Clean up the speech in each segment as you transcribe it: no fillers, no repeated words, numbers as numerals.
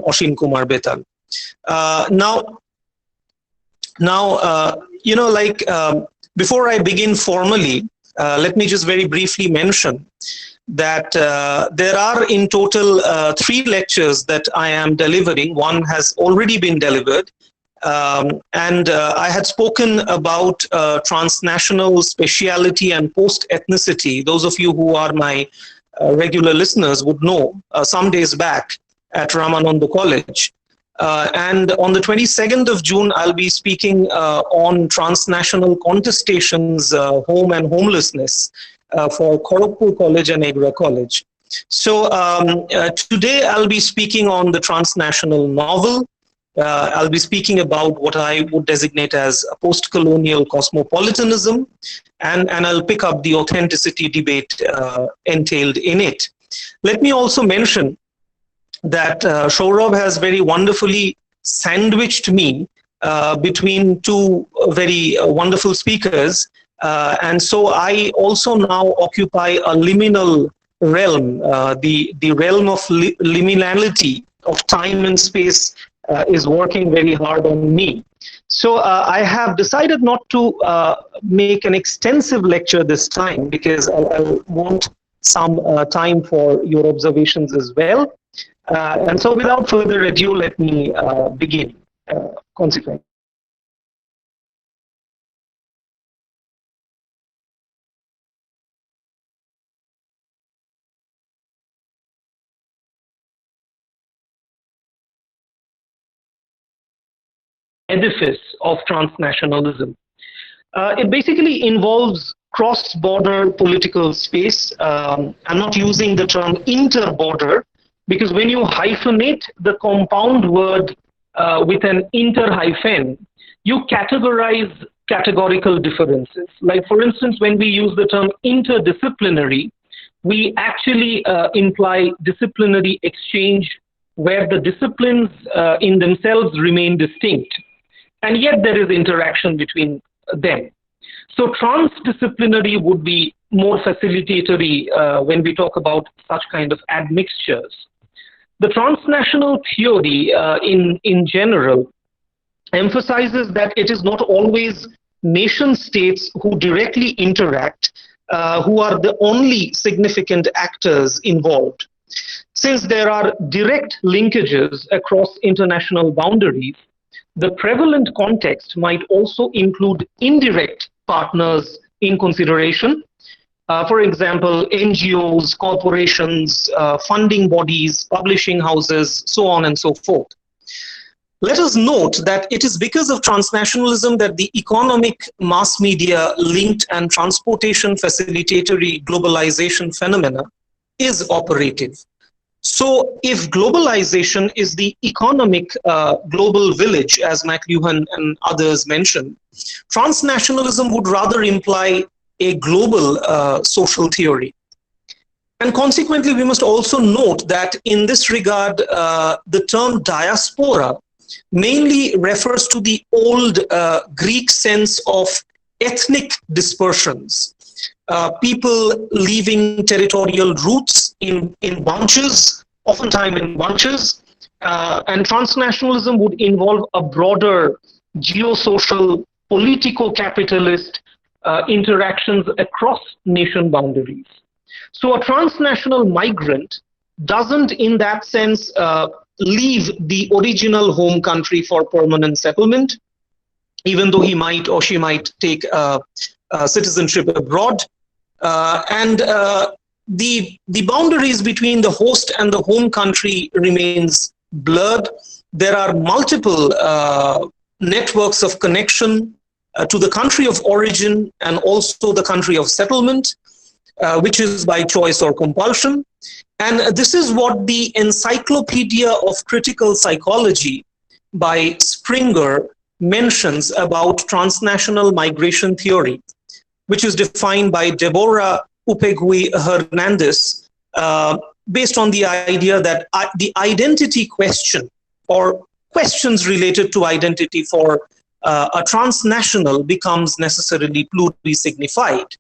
Oshim Kumar Betal. Before I begin formally, let me just very briefly mention that there are in total 3 lectures that I am delivering. One has already been delivered. And I had spoken about transnational speciality and post-ethnicity. Those of you who are my regular listeners would know some days back at Ramananda College. And on the 22nd of June, I'll be speaking on transnational contestations, home and homelessness for Kharagpur College and Agra College. So today I'll be speaking on the transnational novel. I'll be speaking about what I would designate as a post-colonial cosmopolitanism, and I'll pick up the authenticity debate entailed in it. Let me also mention that Saurabh has very wonderfully sandwiched me between 2 very wonderful speakers, and so I also now occupy a liminal realm, the realm of liminality of time and space. Is working very hard on me. So I have decided not to make an extensive lecture this time because I want some time for your observations as well. And so without further ado, let me begin consequently. Edifice of transnationalism. It basically involves cross-border political space. I'm not using the term inter-border because when you hyphenate the compound word with an inter-hyphen, you categorize categorical differences. Like, for instance, when we use the term interdisciplinary, we actually imply disciplinary exchange where the disciplines in themselves remain distinct. And yet there is interaction between them. So transdisciplinary would be more facilitatory when we talk about such kind of admixtures. The transnational theory in general emphasizes that it is not always nation states who directly interact, who are the only significant actors involved. Since there are direct linkages across international boundaries, the prevalent context might also include indirect partners in consideration. For example, NGOs, corporations, funding bodies, publishing houses, so on and so forth. Let us note that it is because of transnationalism that the economic, mass media linked and transportation facilitatory globalization phenomena is operative. So if globalization is the economic global village, as McLuhan and others mentioned, transnationalism would rather imply a global social theory. And consequently, we must also note that in this regard, the term diaspora mainly refers to the old Greek sense of ethnic dispersions. People leaving territorial roots in bunches, oftentimes in bunches, and transnationalism would involve a broader geosocial, politico-capitalist interactions across nation boundaries. So a transnational migrant doesn't, in that sense, leave the original home country for permanent settlement, even though he might or she might take citizenship abroad. And the boundaries between the host and the home country remains blurred. There are multiple networks of connection to the country of origin and also the country of settlement, which is by choice or compulsion. And this is what the Encyclopedia of Critical Psychology by Springer mentions about transnational migration theory, which is defined by Deborah Upegui Hernandez, based on the idea that the identity question or questions related to identity for a transnational becomes necessarily plurisignified.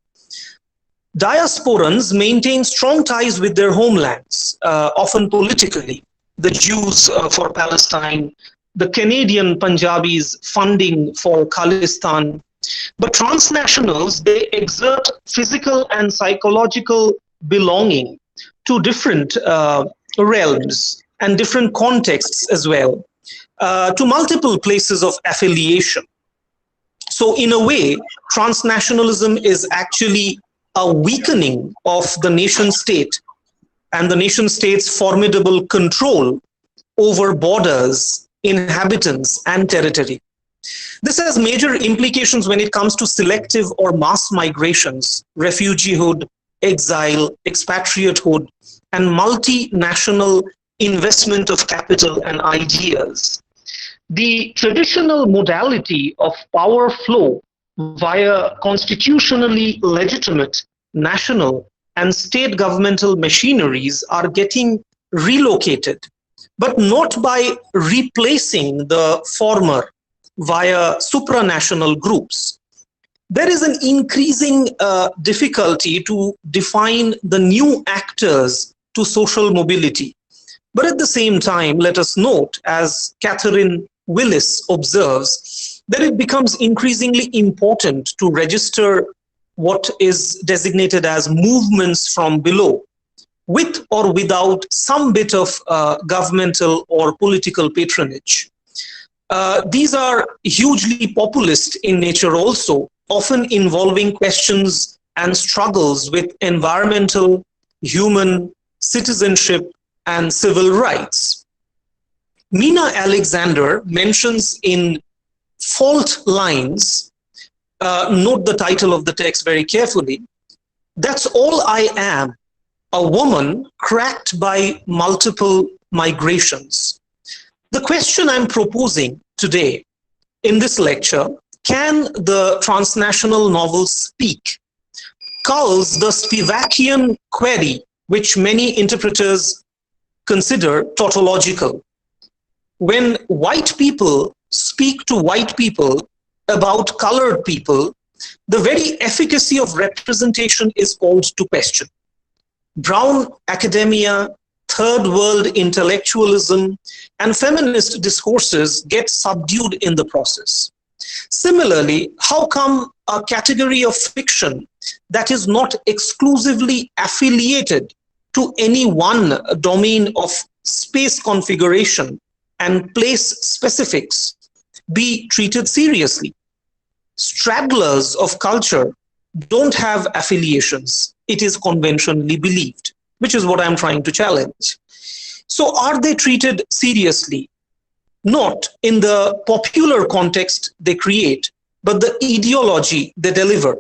Diasporans maintain strong ties with their homelands, often politically, the Jews for Palestine, the Canadian Punjabis funding for Khalistan. But transnationals, they exert physical and psychological belonging to different realms and different contexts as well, to multiple places of affiliation. So in a way, transnationalism is actually a weakening of the nation state and the nation state's formidable control over borders, inhabitants, and territory. This has major implications when it comes to selective or mass migrations, refugeehood, exile, expatriatehood, and multinational investment of capital and ideas. The traditional modality of power flow via constitutionally legitimate national and state governmental machineries are getting relocated, but not by replacing the former via supranational groups. There is an increasing difficulty to define the new actors to social mobility. But at the same time, let us note, as Catherine Willis observes, that it becomes increasingly important to register what is designated as movements from below, with or without some bit of governmental or political patronage. These are hugely populist in nature also, often involving questions and struggles with environmental, human, citizenship, and civil rights. Mina Alexander mentions in Fault Lines, note the title of the text very carefully, "That's all I am, a woman cracked by multiple migrations." The question I'm proposing today in this lecture, can the transnational novel speak, culls the Spivakian query, which many interpreters consider tautological. When white people speak to white people about colored people, the very efficacy of representation is called to question. Brown academia, third world intellectualism, and feminist discourses get subdued in the process. Similarly, how come a category of fiction that is not exclusively affiliated to any one domain of space configuration and place specifics be treated seriously? Straddlers of culture don't have affiliations. It is conventionally believed, which is what I'm trying to challenge. So are they treated seriously? Not in the popular context they create, but the ideology they deliver.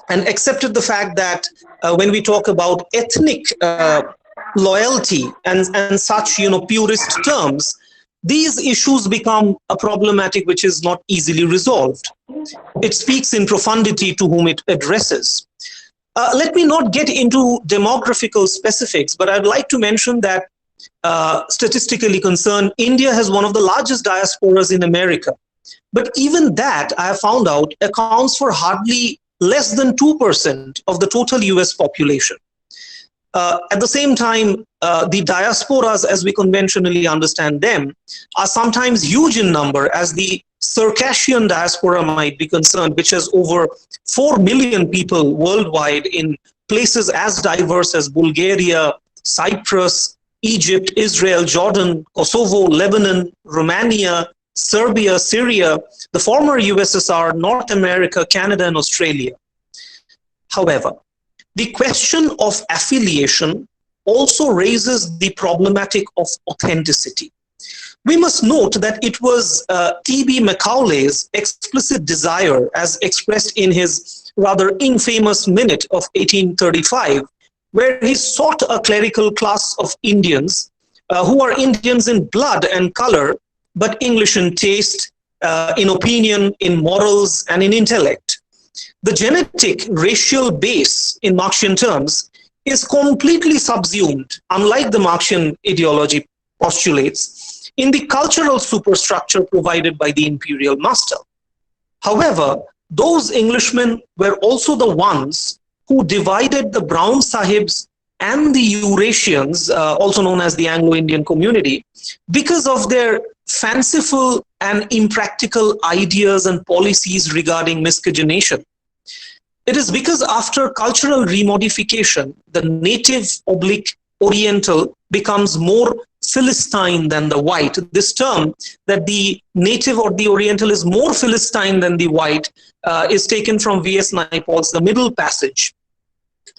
And accepted the fact that when we talk about ethnic loyalty and such, purist terms, these issues become a problematic which is not easily resolved. It speaks in profundity to whom it addresses. Let me not get into demographical specifics, but I'd like to mention that statistically concerned, India has one of the largest diasporas in America. But even that, I have found out, accounts for hardly less than 2% of the total US population. At the same time, the diasporas, as we conventionally understand them, are sometimes huge in number, as the Circassian diaspora might be concerned, which has over 4 million people worldwide in places as diverse as Bulgaria, Cyprus, Egypt, Israel, Jordan, Kosovo, Lebanon, Romania, Serbia, Syria, the former USSR, North America, Canada, and Australia. However, the question of affiliation also raises the problematic of authenticity. We must note that it was T.B. Macaulay's explicit desire, as expressed in his rather infamous Minute of 1835, where he sought a clerical class of Indians who are Indians in blood and color, but English in taste, in opinion, in morals, and in intellect. The genetic racial base, in Marxian terms, is completely subsumed, unlike the Marxian ideology postulates, in the cultural superstructure provided by the imperial master. However, those Englishmen were also the ones who divided the Brown Sahibs and the Eurasians, also known as the Anglo-Indian community, because of their fanciful and impractical ideas and policies regarding miscegenation. It is because after cultural remodification, the native oblique Oriental becomes more Philistine than the white. This term that the native or the Oriental is more Philistine than the white is taken from V.S. Naipaul's The Middle Passage.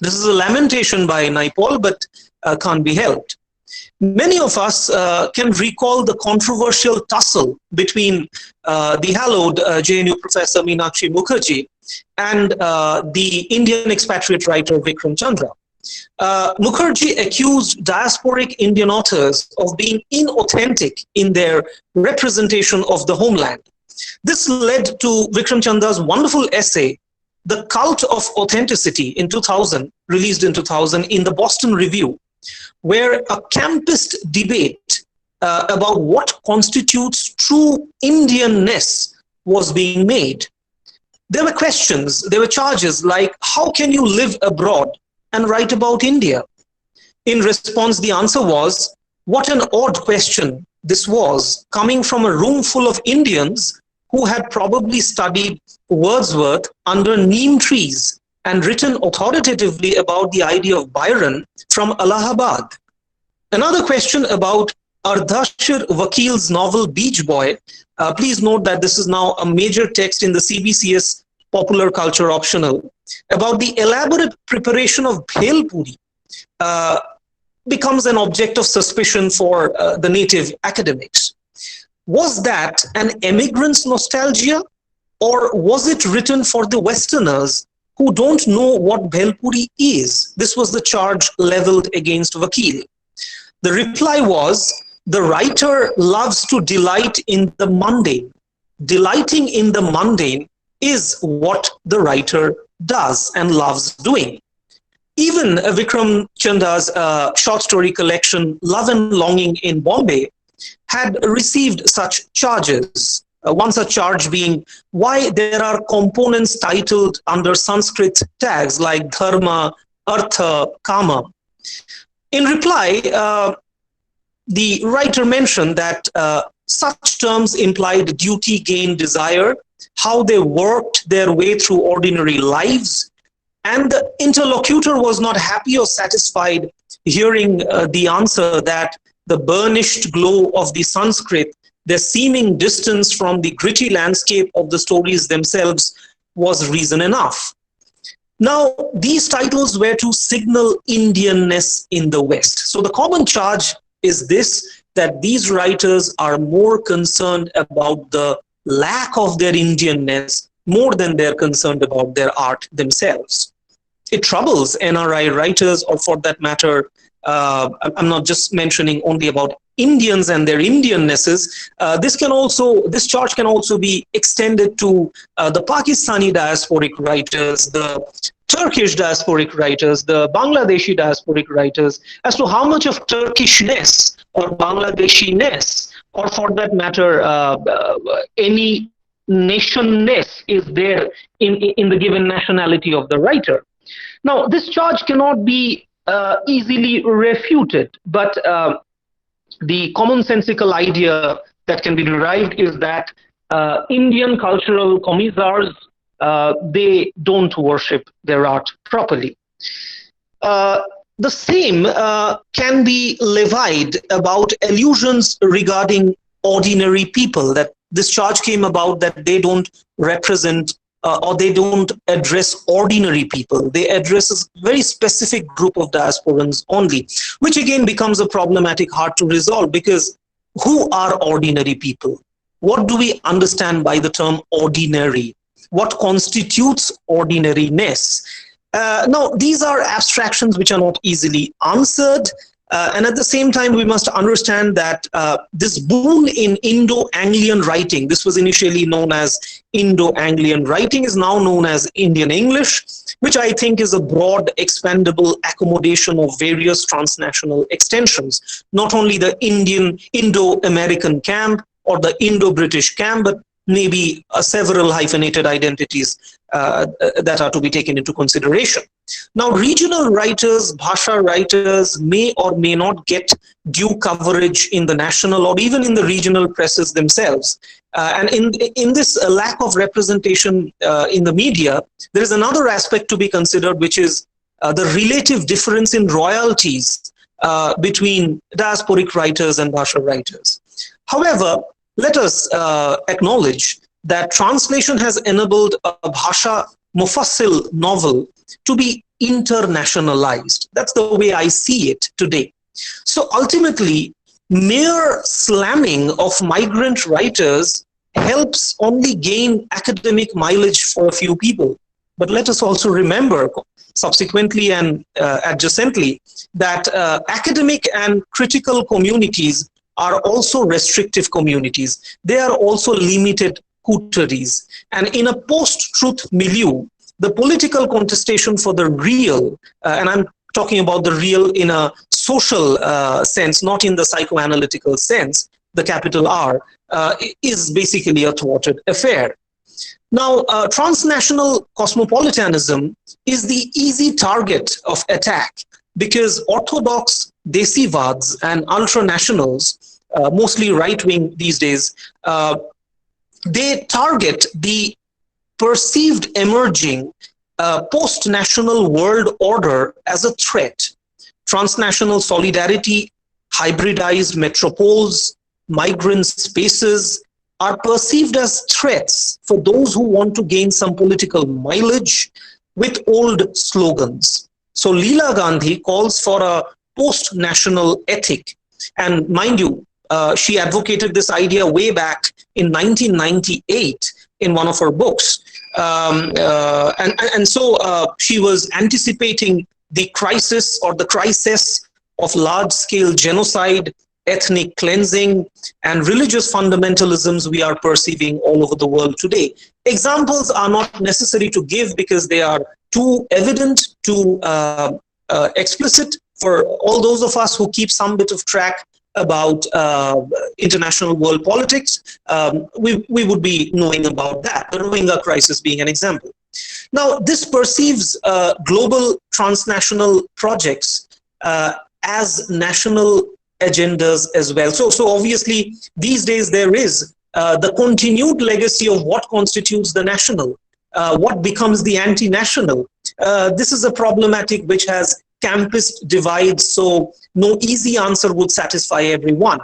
This is a lamentation by Naipaul, but can't be helped. Many of us can recall the controversial tussle between the hallowed JNU professor Meenakshi Mukherjee and the Indian expatriate writer Vikram Chandra. Mukherjee accused diasporic Indian authors of being inauthentic in their representation of the homeland. This led to Vikram Chandra's wonderful essay, The Cult of Authenticity, in 2000, released in 2000 in the Boston Review, where a campus debate about what constitutes true Indianness was being made. There were questions, there were charges like, how can you live abroad and write about India? In response, the answer was, what an odd question this was, coming from a room full of Indians who had probably studied Wordsworth under neem trees and written authoritatively about the idea of Byron from Allahabad. Another question about Ardhashir Vakil's novel Beach Boy. Please note that this is now a major text in the CBCS Popular Culture Optional, about the elaborate preparation of Bhel Puri, becomes an object of suspicion for the native academics. Was that an emigrant's nostalgia, or was it written for the Westerners who don't know what Bhel Puri is? This was the charge leveled against Vakil. The reply was, the writer loves to delight in the mundane. Delighting in the mundane is what the writer does and loves doing. Even Vikram Chandra's short story collection, Love and Longing in Bombay, had received such charges. One such charge being why there are components titled under Sanskrit tags like dharma, artha, kama. In reply, the writer mentioned that such terms implied duty, gain, desire, how they worked their way through ordinary lives, and the interlocutor was not happy or satisfied hearing the answer that the burnished glow of the Sanskrit, their seeming distance from the gritty landscape of the stories themselves, was reason enough. Now, these titles were to signal Indianness in the West. So the common charge is this, that these writers are more concerned about the lack of their Indianness more than they're concerned about their art themselves. It troubles NRI writers, or for that matter, I'm not just mentioning only about Indians and their Indiannesses. This charge can also be extended to the Pakistani diasporic writers, the Turkish diasporic writers, the Bangladeshi diasporic writers, as to how much of Turkishness or Bangladeshiness, or for that matter, any nationness is there in the given nationality of the writer. Now, this charge cannot be easily refuted, but the commonsensical idea that can be derived is that Indian cultural commissars, they don't worship their art properly. The same can be levied about allusions regarding ordinary people, that this charge came about that they don't represent or they don't address ordinary people. They address a very specific group of diasporans only, which again becomes a problematic, hard to resolve, because who are ordinary people? What do we understand by the term ordinary? What constitutes ordinariness? Now, these are abstractions which are not easily answered. And at the same time, we must understand that this boom in Indo-Anglian writing, this was initially known as Indo-Anglian writing, is now known as Indian English, which I think is a broad, expandable accommodation of various transnational extensions. Not only the Indo-American camp or the Indo-British camp, but maybe several hyphenated identities that are to be taken into consideration. Now, regional writers, Bhasha writers may or may not get due coverage in the national or even in the regional presses themselves. And in this lack of representation in the media, there is another aspect to be considered, which is the relative difference in royalties between diasporic writers and Bhasha writers. However, let us acknowledge that translation has enabled a Bhasha Mufassil novel to be internationalized. That's the way I see it today. So ultimately, mere slamming of migrant writers helps only gain academic mileage for a few people. But let us also remember, subsequently and adjacently, that academic and critical communities are also restrictive communities. They are also limited coteries. And in a post-truth milieu, the political contestation for the real, and I'm talking about the real in a social sense, not in the psychoanalytical sense, the capital R, is basically a thwarted affair. Now, transnational cosmopolitanism is the easy target of attack because orthodox Desivads and ultranationals, mostly right-wing these days, they target the perceived emerging post-national world order as a threat. Transnational solidarity, hybridized metropoles, migrant spaces are perceived as threats for those who want to gain some political mileage with old slogans. So Leela Gandhi calls for a post-national ethic. And mind you, she advocated this idea way back in 1998 in one of her books. And so she was anticipating the crisis or the crisis of large-scale genocide, ethnic cleansing, and religious fundamentalisms we are perceiving all over the world today. Examples are not necessary to give because they are too evident, too explicit for all those of us who keep some bit of track about international world politics. We would be knowing about that, the Rohingya crisis being an example. Now, this perceives global transnational projects as national agendas as well. So obviously, these days there is the continued legacy of what constitutes the national, what becomes the anti-national. This is a problematic which has campus divides, so no easy answer would satisfy everyone.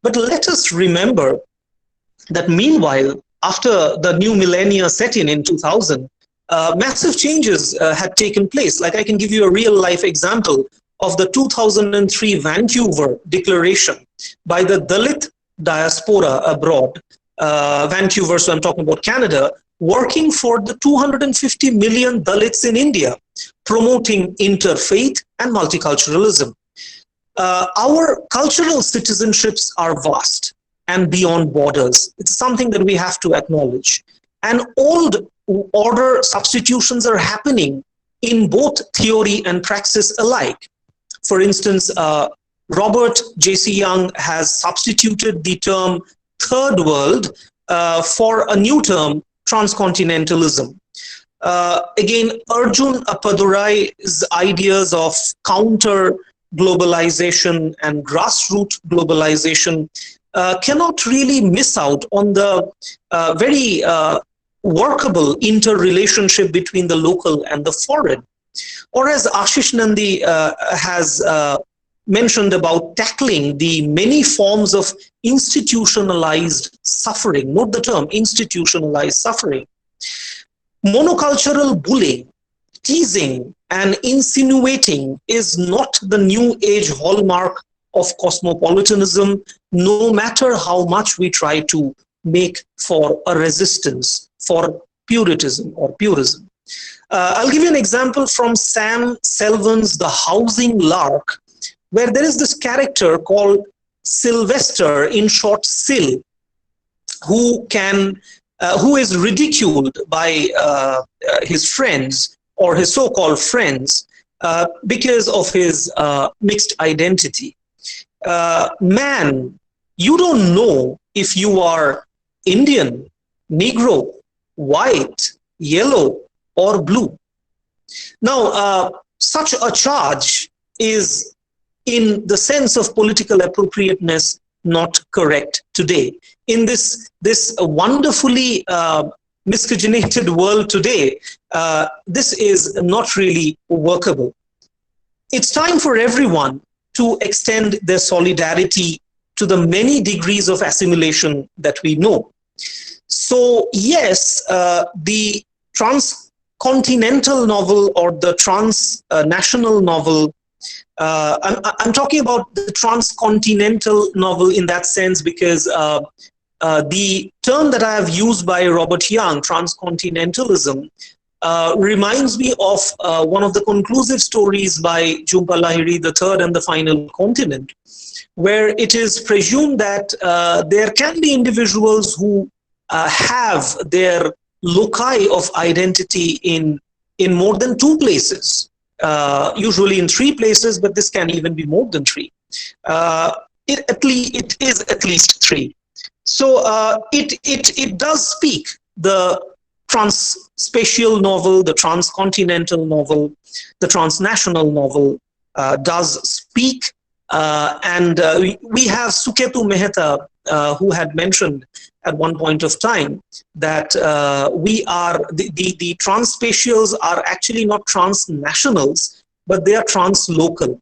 But let us remember that meanwhile, after the new millennia set in 2000, massive changes had taken place. Like I can give you a real life example of the 2003 Vancouver Declaration by the Dalit diaspora abroad, Vancouver, so I'm talking about Canada, working for the 250 million Dalits in India, promoting interfaith and multiculturalism. Our cultural citizenships are vast and beyond borders. It's something that we have to acknowledge. And old order substitutions are happening in both theory and praxis alike. For instance, Robert J.C. Young has substituted the term third world for a new term, transcontinentalism. Again, Arjun Appadurai's ideas of counter globalization and grassroots globalization cannot really miss out on the very workable interrelationship between the local and the foreign. Or as Ashish Nandi has mentioned about tackling the many forms of institutionalized suffering, note the term institutionalized suffering. Monocultural bullying, teasing, and insinuating is not the new age hallmark of cosmopolitanism, no matter how much we try to make for a resistance for puritanism or purism. I'll give you an example from Sam Selvon's The Housing Lark, where there is this character called Sylvester, in short Sil, who is ridiculed by his friends or his so-called friends because of his mixed identity. Man, you don't know if you are Indian Negro, white, yellow, or blue. Now, such a charge is, in the sense of political appropriateness, not correct today. In this wonderfully miscegenated world today, this is not really workable. It's time for everyone to extend their solidarity to the many degrees of assimilation that we know. So yes, the transcontinental novel or the transnational novel, I'm talking about the transcontinental novel in that sense because the term that I have used by Robert Young, transcontinentalism, reminds me of one of the conclusive stories by Jhumpa Lahiri, The Third and the Final Continent, where it is presumed that there can be individuals who have their loci of identity in more than two places, usually in three places, but this can even be more than three. It is at least three. So it does speak, the transspatial novel, the transcontinental novel, the transnational novel does speak. And we have Suketu Mehta, who had mentioned at one point of time that we are, the transspatials are actually not transnationals, but they are translocal.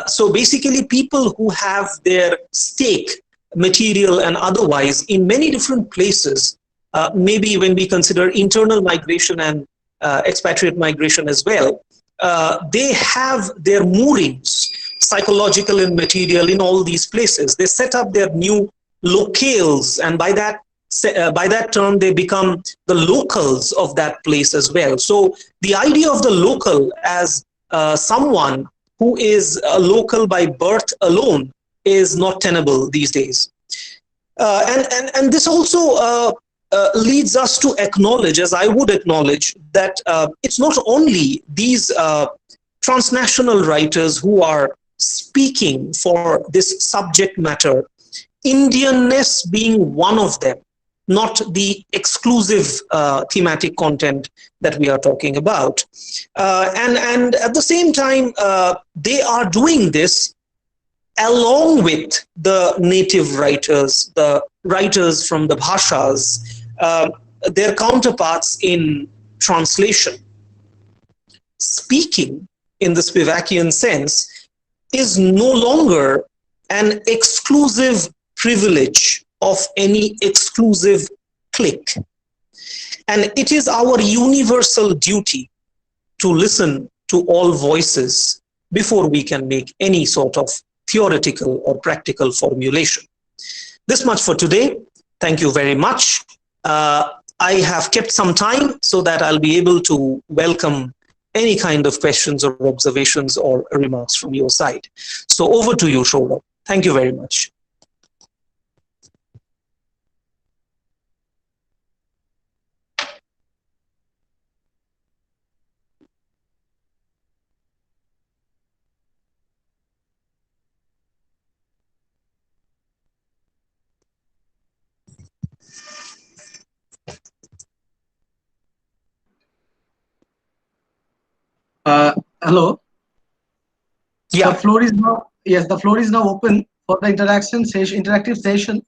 So basically people who have their stake, material and otherwise, in many different places, maybe when we consider internal migration and expatriate migration as well, they have their moorings, psychological and material, in all these places. They set up their new locales, and by that term, they become the locals of that place as well. So the idea of the local as someone who is a local by birth alone is not tenable these days. And this also leads us to acknowledge, as I would acknowledge, that it's not only these transnational writers who are speaking for this subject matter, Indianness being one of them, not the exclusive thematic content that we are talking about. And at the same time, they are doing this along with the native writers, the writers from the bhashas, their counterparts in translation. Speaking in the Spivakian sense is no longer an exclusive privilege of any exclusive clique. And it is our universal duty to listen to all voices before we can make any sort of theoretical or practical formulation. This much for today. Thank you very much. I have kept some time so that I'll be able to welcome any kind of questions or observations or remarks from your side. So over to you, Shourabh. Thank you very much. Hello. Yeah. The floor is now, yes, the floor is now open for the interactive session.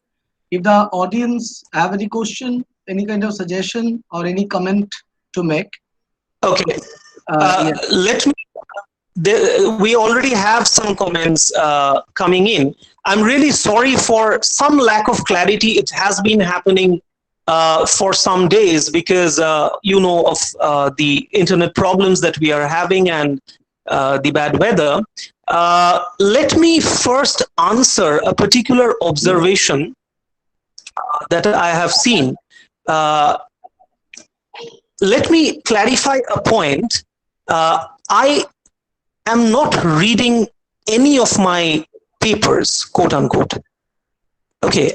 If the audience have any question, any kind of suggestion or any comment to make. Okay. Yes. Let me. We already have some comments coming in. I'm really sorry for some lack of clarity. It has been happening for some days because, you know, of the internet problems that we are having and the bad weather. Let me first answer a particular observation that I have seen. Let me clarify a point. I am not reading any of my papers, quote unquote. Okay,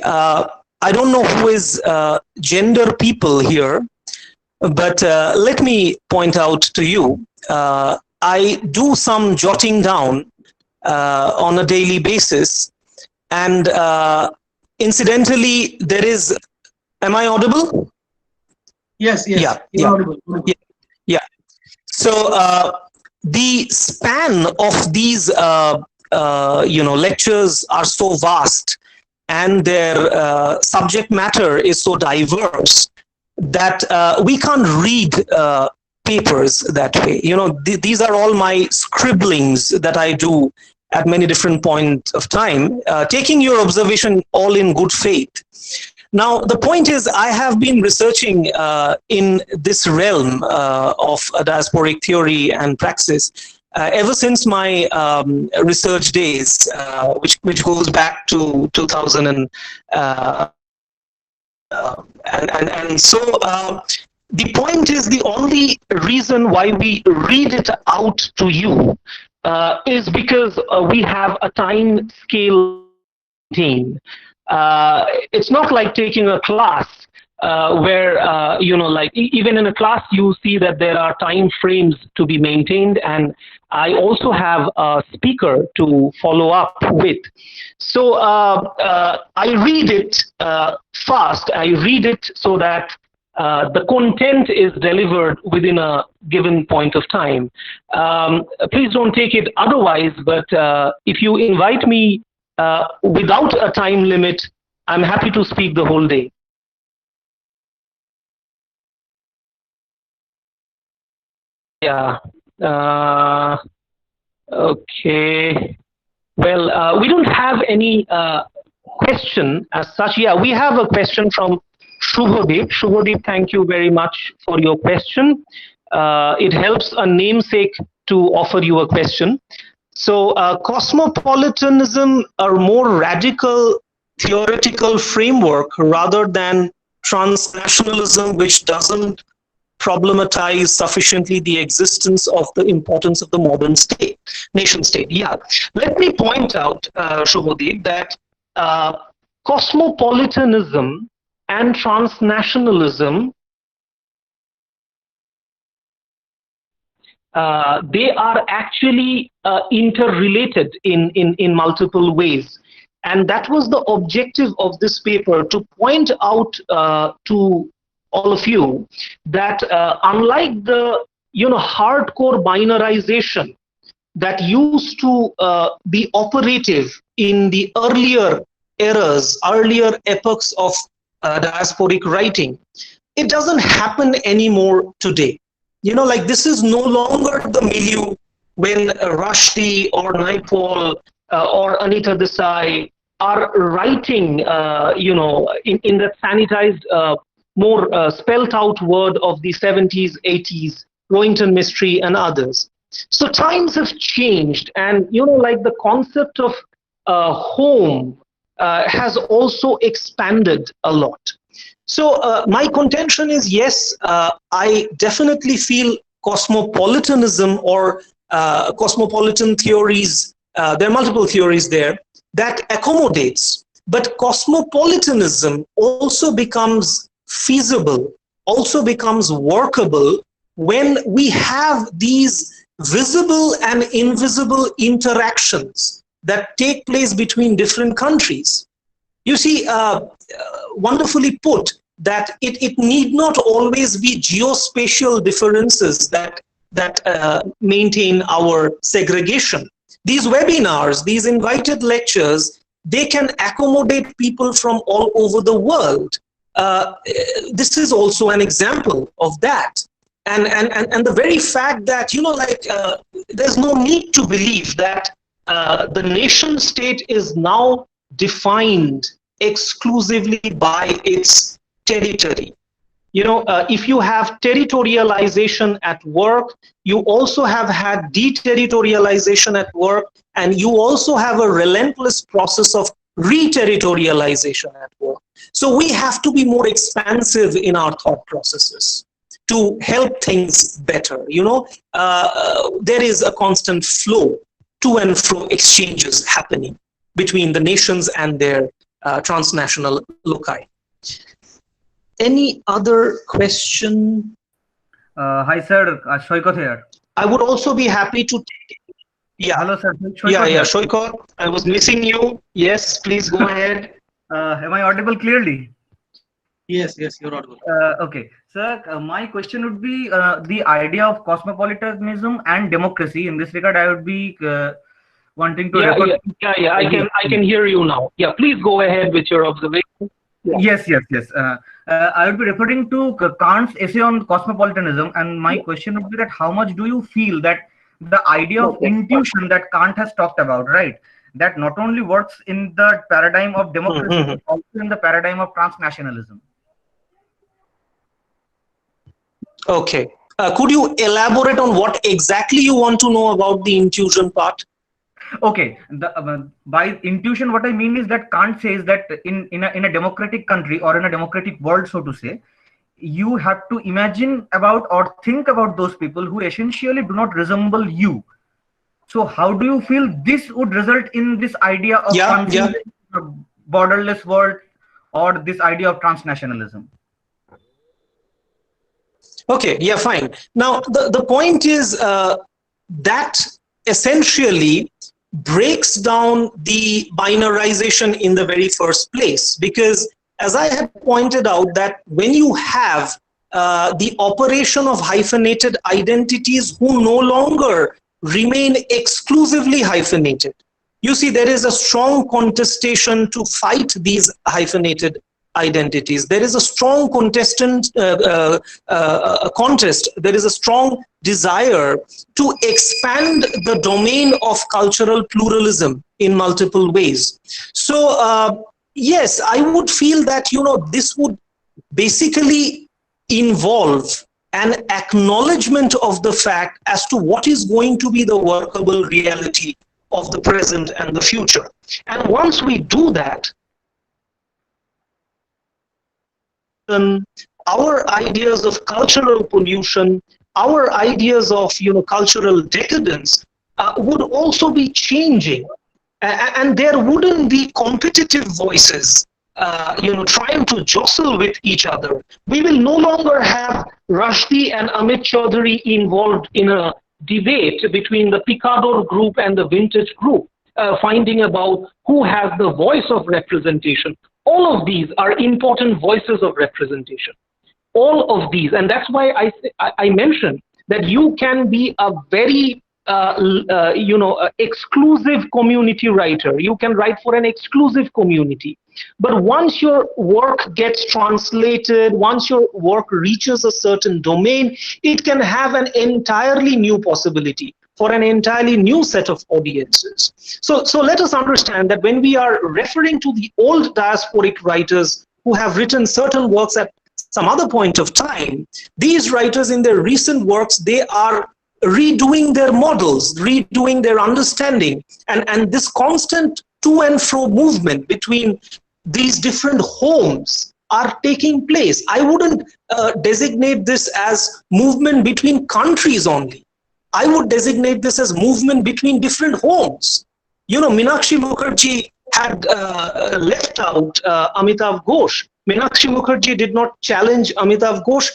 I don't know who is gender people here, but let me point out to you, I do some jotting down on a daily basis, and incidentally, there is, am I audible? Yes, Yeah, you're yeah, audible. yeah, yeah. So the span of these lectures are so vast, and their subject matter is so diverse that we can't read papers that way. These are all my scribblings that I do at many different points of time, taking your observation all in good faith. Now, the point is, I have been researching in this realm of diasporic theory and praxis ever since my research days, which goes back to 2000 and so the point is, the only reason why we read it out to you is because we have a time scale maintain. It's not like taking a class where, like even in a class, you see that there are time frames to be maintained, and I also have a speaker to follow up with. So I read it fast. I read it so that the content is delivered within a given point of time. Please don't take it otherwise, but if you invite me without a time limit, I'm happy to speak the whole day. Yeah. Okay. Well, we don't have any question as such. Yeah, we have a question from Shubhadeep. Shubhadeep, thank you very much for your question. It helps a namesake to offer you a question. So cosmopolitanism, a more radical theoretical framework rather than transnationalism, which doesn't problematize sufficiently the existence of the importance of the modern state, nation state. Yeah, let me point out, Shubhadeep, that cosmopolitanism and transnationalism, they are actually interrelated in multiple ways. And that was the objective of this paper, to point out to all of you that unlike the hardcore binarization that used to be operative in the earlier eras, earlier epochs of diasporic writing, it doesn't happen anymore today. Like this is no longer the milieu when Rushdie or Naipaul or Anita Desai are writing, in that sanitized, more spelt out word of the 70s, 80s, Rowington Mystery and others. So times have changed, and like the concept of home has also expanded a lot. So my contention is, yes, I definitely feel cosmopolitanism or cosmopolitan theories, there are multiple theories there, that accommodates. But cosmopolitanism also becomes feasible, also becomes workable when we have these visible and invisible interactions that take place between different countries. You see, wonderfully put, that it need not always be geospatial differences that maintain our segregation. These webinars, these invited lectures, they can accommodate people from all over the world. This is also an example of that. And the very fact that, there's no need to believe that the nation state is now defined exclusively by its territory. If you have territorialization at work, you also have had deterritorialization at work, and you also have a relentless process of re-territorialization at work. So we have to be more expansive in our thought processes to help things better. There is a constant flow, to and fro exchanges happening between the nations and their transnational loci. Any other question? Hi, sir. Shoykot here. I would also be happy to take it. Yeah. Hello, sir. Shoykot, I was missing you. Yes, please go ahead. Am I audible clearly? Yes, yes, you're audible. Okay, sir. My question would be the idea of cosmopolitanism and democracy. In this regard, I would be wanting to Yeah, refer yeah, to yeah, yeah. I can hear you now. Yeah, please go ahead with your observation. Yeah. Yes, yes, yes. I would be referring to Kant's essay on cosmopolitanism, and my Yeah. question would be that how much do you feel that the idea of Okay. intuition that Kant has talked about, right, that not only works in the paradigm of democracy, Mhm. but also in the paradigm of transnationalism? Okay. Could you elaborate on what exactly you want to know about the intuition part? Okay, by intuition, what I mean is that Kant says that in a democratic country or in a democratic world, so to say, you have to imagine about or think about those people who essentially do not resemble you. So how do you feel this would result in this idea of Yeah, yeah. confusion, borderless world, or this idea of transnationalism? Okay, yeah, fine. Now, the point is that essentially breaks down the binarization in the very first place. Because as I had pointed out, that when you have the operation of hyphenated identities who no longer remain exclusively hyphenated, you see, there is a strong contestation to fight these hyphenated identities. There is a strong contest. There is a strong desire to expand the domain of cultural pluralism in multiple ways. So, yes, I would feel that, this would basically involve an acknowledgement of the fact as to what is going to be the workable reality of the present and the future. And once we do that, our ideas of cultural pollution, our ideas of cultural decadence would also be changing, and there wouldn't be competitive voices trying to jostle with each other. We will no longer have Rushdie and Amit Chaudhary involved in a debate between the Picador group and the Vintage group, finding about who has the voice of representation. All of these are important voices of representation. All of these, and that's why I mentioned that you can be a very exclusive community writer. You can write for an exclusive community. But once your work gets translated, once your work reaches a certain domain, it can have an entirely new possibility for an entirely new set of audiences. So let us understand that when we are referring to the old diasporic writers who have written certain works at some other point of time, these writers in their recent works, they are redoing their models, redoing their understanding, and this constant to and fro movement between these different homes are taking place. I wouldn't designate this as movement between countries only. I would designate this as movement between different homes. Meenakshi Mukherjee had left out Amitav Ghosh. Meenakshi Mukherjee did not challenge Amitav Ghosh.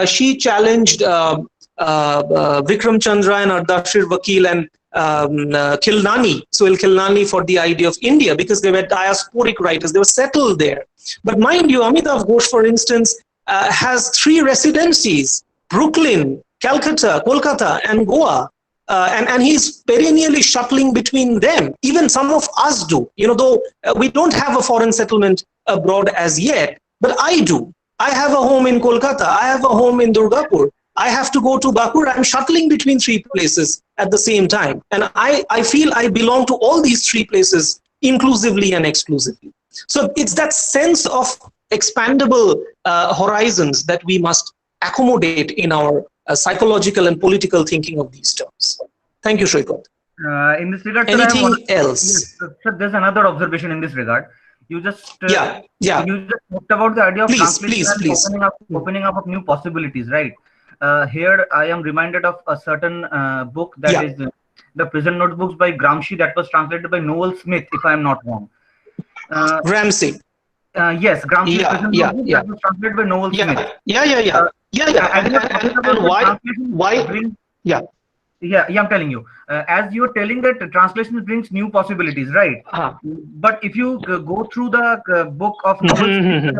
She challenged Vikram Chandra and Ardashir Vakil and Khilnani, Sohail Khilnani, for the idea of India, because they were diasporic writers. They were settled there. But mind you, Amitav Ghosh, for instance, has 3 residencies: Brooklyn, Calcutta, Kolkata, and Goa. And he's perennially shuttling between them. Even some of us do, though we don't have a foreign settlement abroad as yet, but I do. I have a home in Kolkata. I have a home in Durgapur. I have to go to Bakur. I'm shuttling between 3 places at the same time. And I feel I belong to all these 3 places inclusively and exclusively. So it's that sense of expandable horizons that we must accommodate in our psychological and political thinking of these terms. Thank you, Shrikant. In this regard, anything sir, else? Yes, sir, there's another observation in this regard. You just yeah. You just talked about the idea of please. opening up of new possibilities, right? Here I am reminded of a certain book that is the Prison Notebooks by Gramsci, that was translated by Noel Smith, if I am not wrong. Gramsci. Yes, Gramsci. That was translated by Noel Smith. And why? I'm telling you, as you're telling that translation brings new possibilities, right? But if you go through the book of Noel Smith,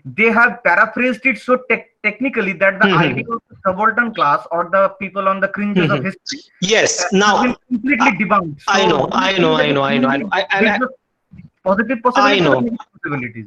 they have paraphrased it so technically that the idea of the subaltern class or the people on the cringes of history yes, has now been completely debunked. So I know. Positive I possibilities or know. negative possibilities?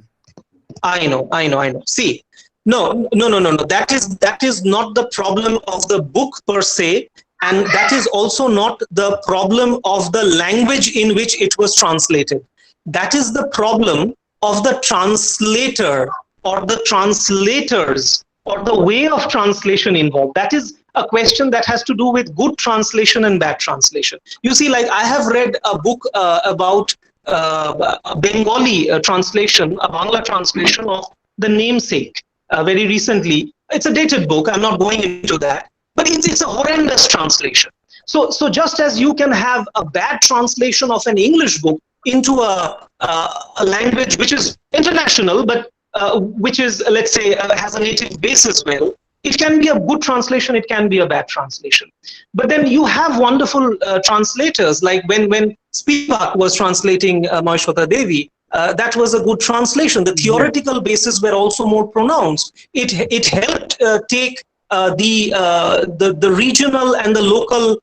I know. See, no. That is not the problem of the book per se, and that is also not the problem of the language in which it was translated. That is the problem of the translator or the translators or the way of translation involved. That is a question that has to do with good translation and bad translation. You see, like I have read a book about a Bengali translation, a Bangla translation of The Namesake very recently. It's a dated book. I'm not going into that, but it's a horrendous translation. So just as you can have a bad translation of an English book into a language which is international, but which is, let's say, has a native base as well, it can be a good translation, it can be a bad translation. But then you have wonderful translators, like when Spivak was translating Mahashweta Devi, that was a good translation. The theoretical bases were also more pronounced. It helped take the regional and the local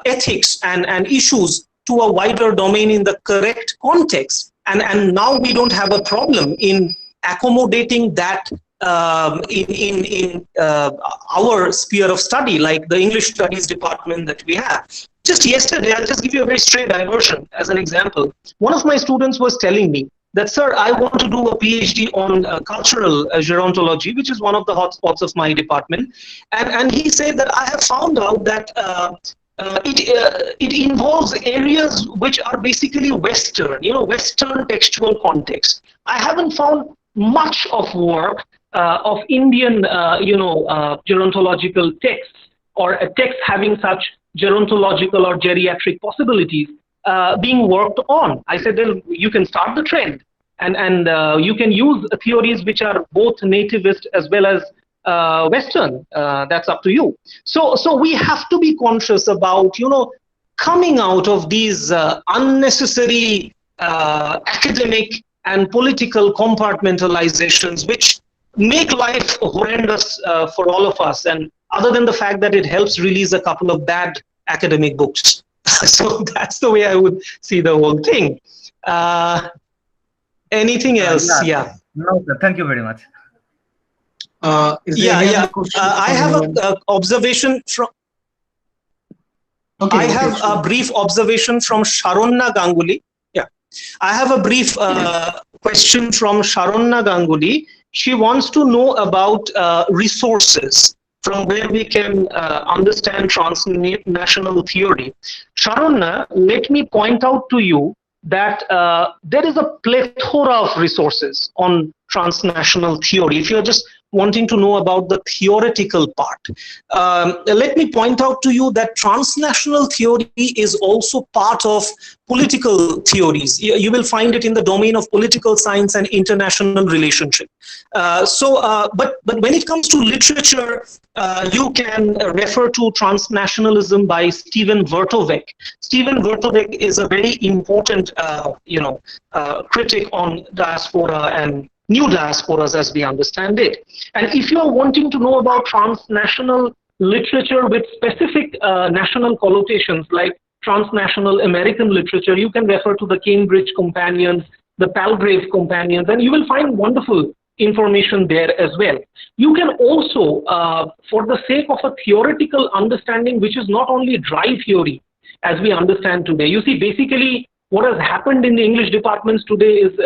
ethics and issues to a wider domain in the correct context. And now we don't have a problem in accommodating that in our sphere of study, like the English studies department that we have. Just yesterday, I'll just give you a very stray diversion as an example. One of my students was telling me that, sir, I want to do a PhD on cultural gerontology, which is one of the hotspots of my department. And he said that I have found out that it involves areas which are basically Western, Western textual context. I haven't found much of work of Indian, gerontological texts or a text having such gerontological or geriatric possibilities being worked on. I said, then you can start the trend and you can use theories which are both nativist as well as Western. That's up to you. So we have to be conscious about, coming out of these unnecessary academic and political compartmentalizations, which make life horrendous for all of us. And other than the fact that it helps release a couple of bad academic books. So that's the way I would see the whole thing. Anything else? Yeah. No, sir. Thank you very much. I have an observation from. I have a brief observation from Sharonna Ganguly. Yeah, I have a brief question from Sharonna Ganguly. She wants to know about resources from where we can understand transnational theory. Sharonna, let me point out to you that there is a plethora of resources on transnational theory. If you're just wanting to know about the theoretical part, let me point out to you that transnational theory is also part of political theories. You will find it in the domain of political science and international relationship. But when it comes to literature, you can refer to Transnationalism by Steven Vertovec. Steven Vertovec is a very important, critic on diaspora and new diasporas as we understand it. And if you are wanting to know about transnational literature with specific national connotations like transnational American literature, you can refer to the Cambridge Companions, the Palgrave Companions, and you will find wonderful information there as well. You can also, for the sake of a theoretical understanding, which is not only dry theory as we understand today. You see, basically, what has happened in the English departments today is,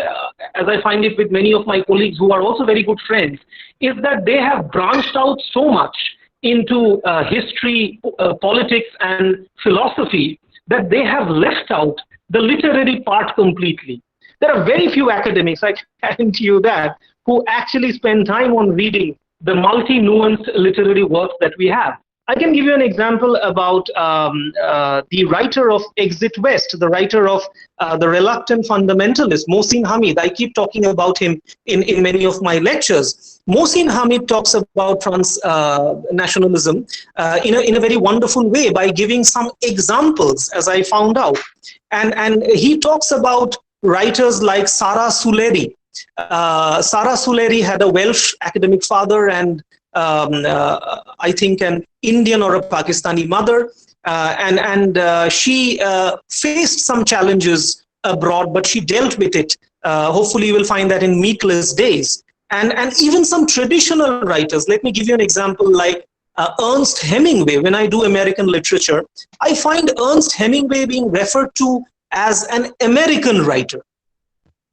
as I find it with many of my colleagues who are also very good friends, is that they have branched out so much into history, politics, and philosophy that they have left out the literary part completely. There are very few academics, I guarantee you that, who actually spend time on reading the multi-nuanced literary works that we have. I can give you an example about the writer of Exit West, the writer of The Reluctant Fundamentalist, Mohsin Hamid. I keep talking about him in many of my lectures. Mohsin Hamid talks about transnationalism in a very wonderful way by giving some examples, as I found out. And he talks about writers like Sara Suleri, Sara Suleri had a Welsh academic father and I think an Indian or a Pakistani mother. She faced some challenges abroad, but she dealt with it. Hopefully, you will find that in Meatless Days. And even some traditional writers. Let me give you an example like Ernest Hemingway. When I do American literature, I find Ernest Hemingway being referred to as an American writer.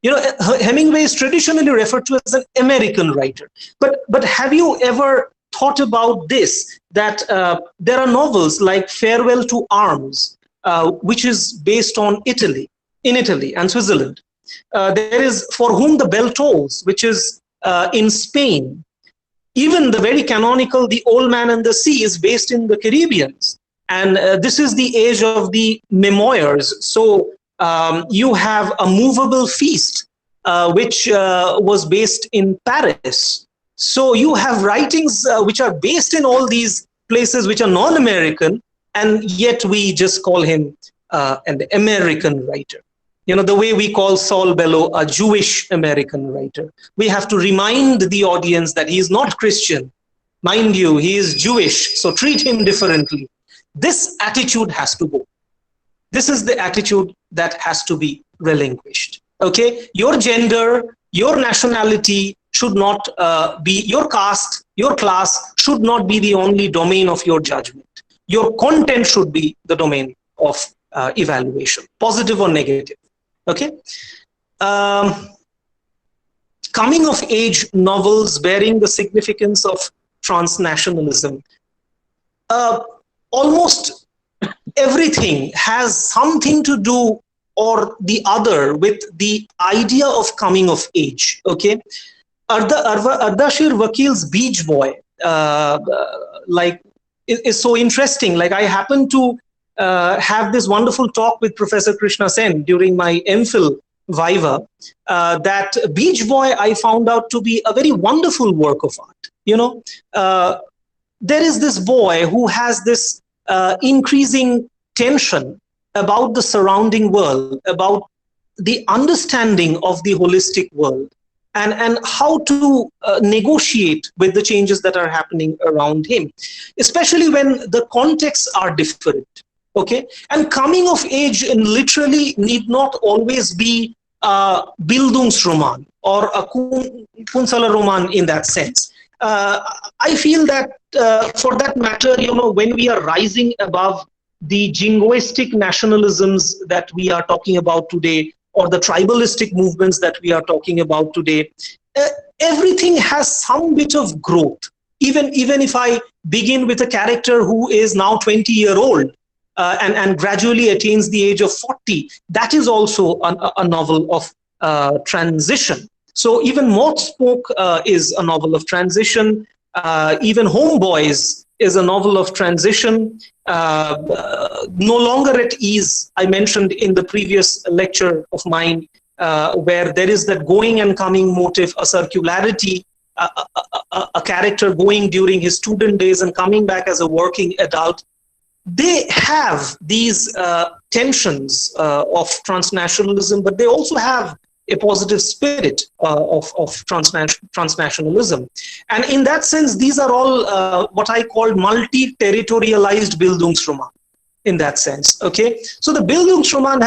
You know, Hemingway is traditionally referred to as an American writer. But have you ever thought about this, that there are novels like Farewell to Arms, which is based on Italy and Switzerland. There is For Whom the Bell Tolls, which is in Spain. Even the very canonical The Old Man and the Sea is based in the Caribbean. And this is the age of the memoirs. So you have A Movable Feast, which was based in Paris. So you have writings which are based in all these places which are non-American, and yet we just call him an American writer. You know, the way we call Saul Bellow a Jewish American writer. We have to remind the audience that he is not Christian. Mind you, he is Jewish, so treat him differently. This attitude has to go. This is the attitude that has to be relinquished. Okay, your gender, your nationality should not be, your caste, your class should not be the only domain of your judgment. Your content should be the domain of evaluation, positive or negative. Okay. Coming of age novels bearing the significance of transnationalism. Almost everything has something to do or the other with the idea of coming of age. Okay. Ardashir Vakil's Beach Boy is so interesting. Like, I happened to have this wonderful talk with Professor Krishna Sen during my MPhil Viva, that Beach Boy I found out to be a very wonderful work of art. You know, there is this boy who has this increasing tension about the surrounding world, about the understanding of the holistic world, and how to negotiate with the changes that are happening around him, especially when the contexts are different. Okay, and coming of age literally need not always be a Bildungsroman or a Kunstlerroman in that sense. I feel that for that matter, you know, when we are rising above the jingoistic nationalisms that we are talking about today, or the tribalistic movements that we are talking about today, everything has some bit of growth. Even if I begin with a character who is now 20-year-old, and gradually attains the age of 40, that is also a novel of transition. So even Moth Smoke is a novel of transition. Even Homeboys is a novel of transition. No Longer at Ease, I mentioned in the previous lecture of mine, where there is that going and coming motive, a circularity, a character going during his student days and coming back as a working adult. They have these tensions of transnationalism, but they also have a positive spirit of transnationalism. And in that sense, these are all what I call multi-territorialized Bildungsroman in that sense. Okay, so the Bildungsroman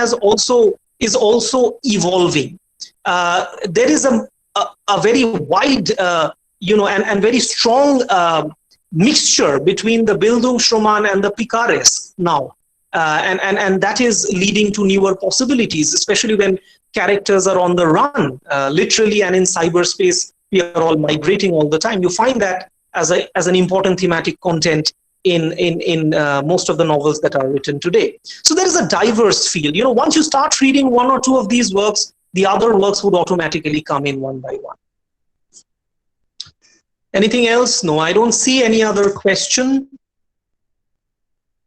is also evolving. There is a very wide, and very strong mixture between the Bildungsroman and the Picaresque now. And that is leading to newer possibilities, especially when characters are on the run, literally, and in cyberspace, we are all migrating all the time. You find that as an important thematic content in most of the novels that are written today. So there is a diverse field. You know, once you start reading one or two of these works, the other works would automatically come in one by one. Anything else? No, I don't see any other question,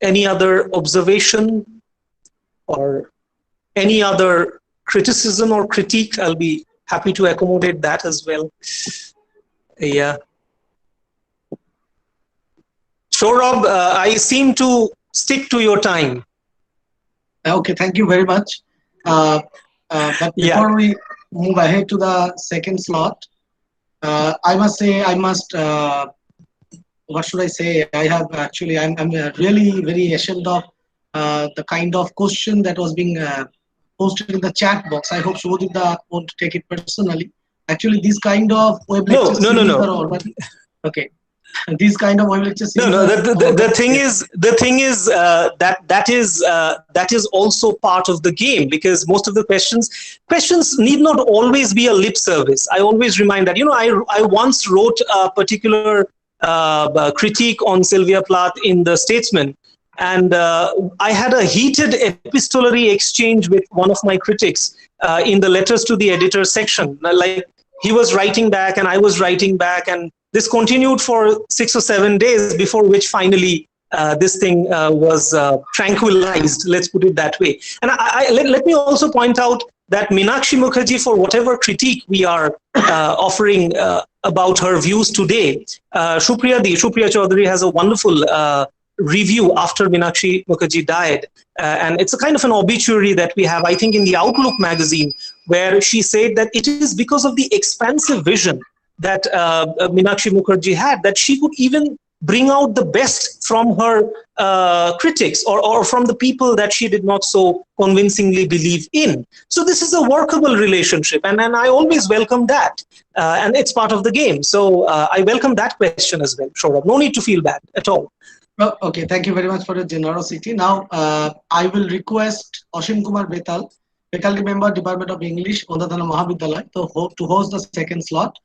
any other observation, or any other criticism or critique. I'll be happy to accommodate that as well. Yeah. Saurabh, I seem to stick to your time. Okay, thank you very much. But before we move ahead to the second slot. I must say, what should I say? I'm really very ashamed of the kind of question that was being posted in the chat box. I hope Shubhodipda won't take it personally. Actually, these kind of web lecture series are already okay. These kind of web lecture series. No. The thing is that is also part of the game, because most of the questions need not always be a lip service. I always remind that. I once wrote a particular critique on Sylvia Plath in the Statesman, and I had a heated epistolary exchange with one of my critics in the letters to the editor section. Like, he was writing back and I was writing back, and this continued for 6 or 7 days, before which finally this thing was tranquilized, let's put it that way. And let me also point out that Meenakshi Mukherjee, for whatever critique we are offering about her views today, Supriya Chaudhary has a wonderful review after Meenakshi Mukherjee died. And it's a kind of an obituary that we have, I think, in the Outlook magazine, where she said that it is because of the expansive vision that Meenakshi Mukherjee had that she could even bring out the best from her critics or from the people that she did not so convincingly believe in. So this is a workable relationship, and I always welcome that. And it's part of the game. So I welcome that question as well, Saurabh. No need to feel bad at all. Well, okay, thank you very much for your generosity. Now, I will request Ashim Kumar Betal, faculty member, Department of English, Ondadhana Mahavidyalaya, to host the second slot.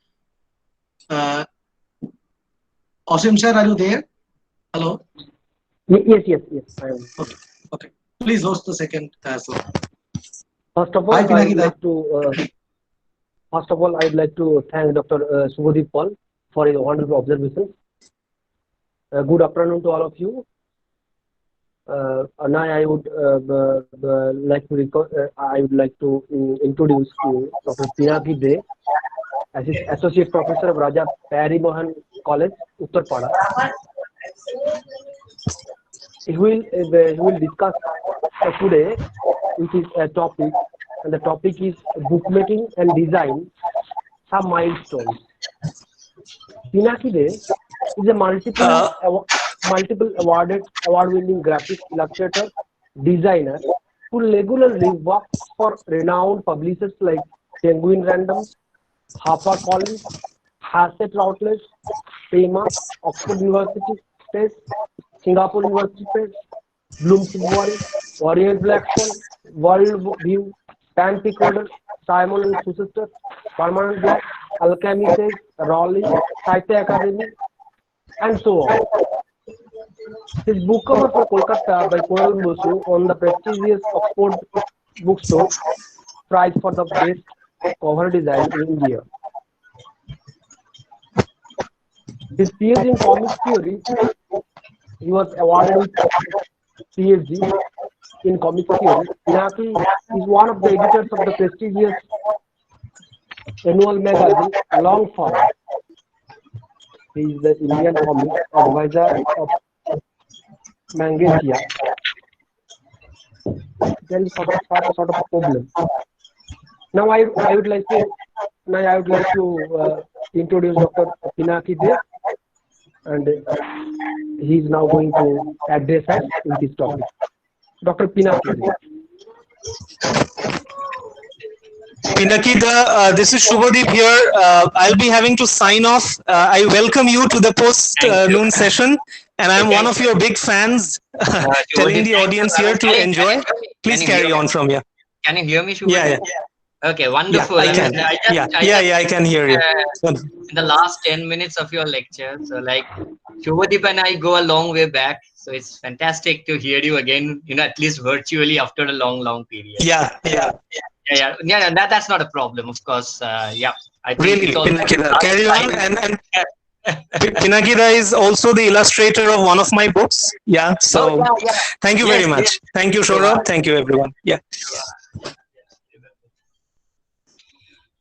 Ashim sir, are you there? Hello? Yes, I am. Okay. Please host the second slot. First of all, I'd like to thank Dr. Subodhip Pal for his wonderful observations. Good afternoon to all of you. Now I would like to introduce Dr. Pinaki De, Associate Professor of Raja Parry Mohan College, Uttarpada. He will discuss today, which is a topic, and the topic is bookmaking and design, some milestones. Pinaki De is a multiple award-winning graphic illustrator, designer, who regularly works for renowned publishers like Penguin Random, HarperCollins, Hachette Routledge, Pema, Oxford University Press, Singapore University Press, Bloomsbury, Warrior Blackstone, World View, Pan Pickholder, Simon & Schuster, Permanent Black, Alchemy Says, Raleigh, Sahitya Academy, and so on. His book cover for Kolkata by Kunal Bosu won the prestigious Oxford Bookstore Prize for the best cover design in India. His PhD in comics theory, he was awarded with PhD in comics theory. Pinaki is one of the editors of the prestigious annual magazine Longform. He is the Indian comics advisor of Mangasia. There is sort of a problem. Now I would like to introduce Dr. Pinaki De, and he is now going to address us in this topic. Dr. Pinaki De. Pinaki De, this is Shubhodip here. I'll be having to sign off. I welcome you to the post-noon session, and I'm one of your big fans, telling the audience here to enjoy. Please carry on from here. Can you hear me, Shubhodip? Yeah. Okay, wonderful. Yeah, I can. I can hear you. In the last 10 minutes of your lecture, so like Shubhodip and I go a long way back, so it's fantastic to hear you again, at least virtually after a long period. Yeah. That's not a problem, of course. I think really, Pinaki De, carry on. And Pinaki De is also the illustrator of one of my books. Yeah, so thank you very much. Thank you, Saurabh. Thank you, everyone. Yeah.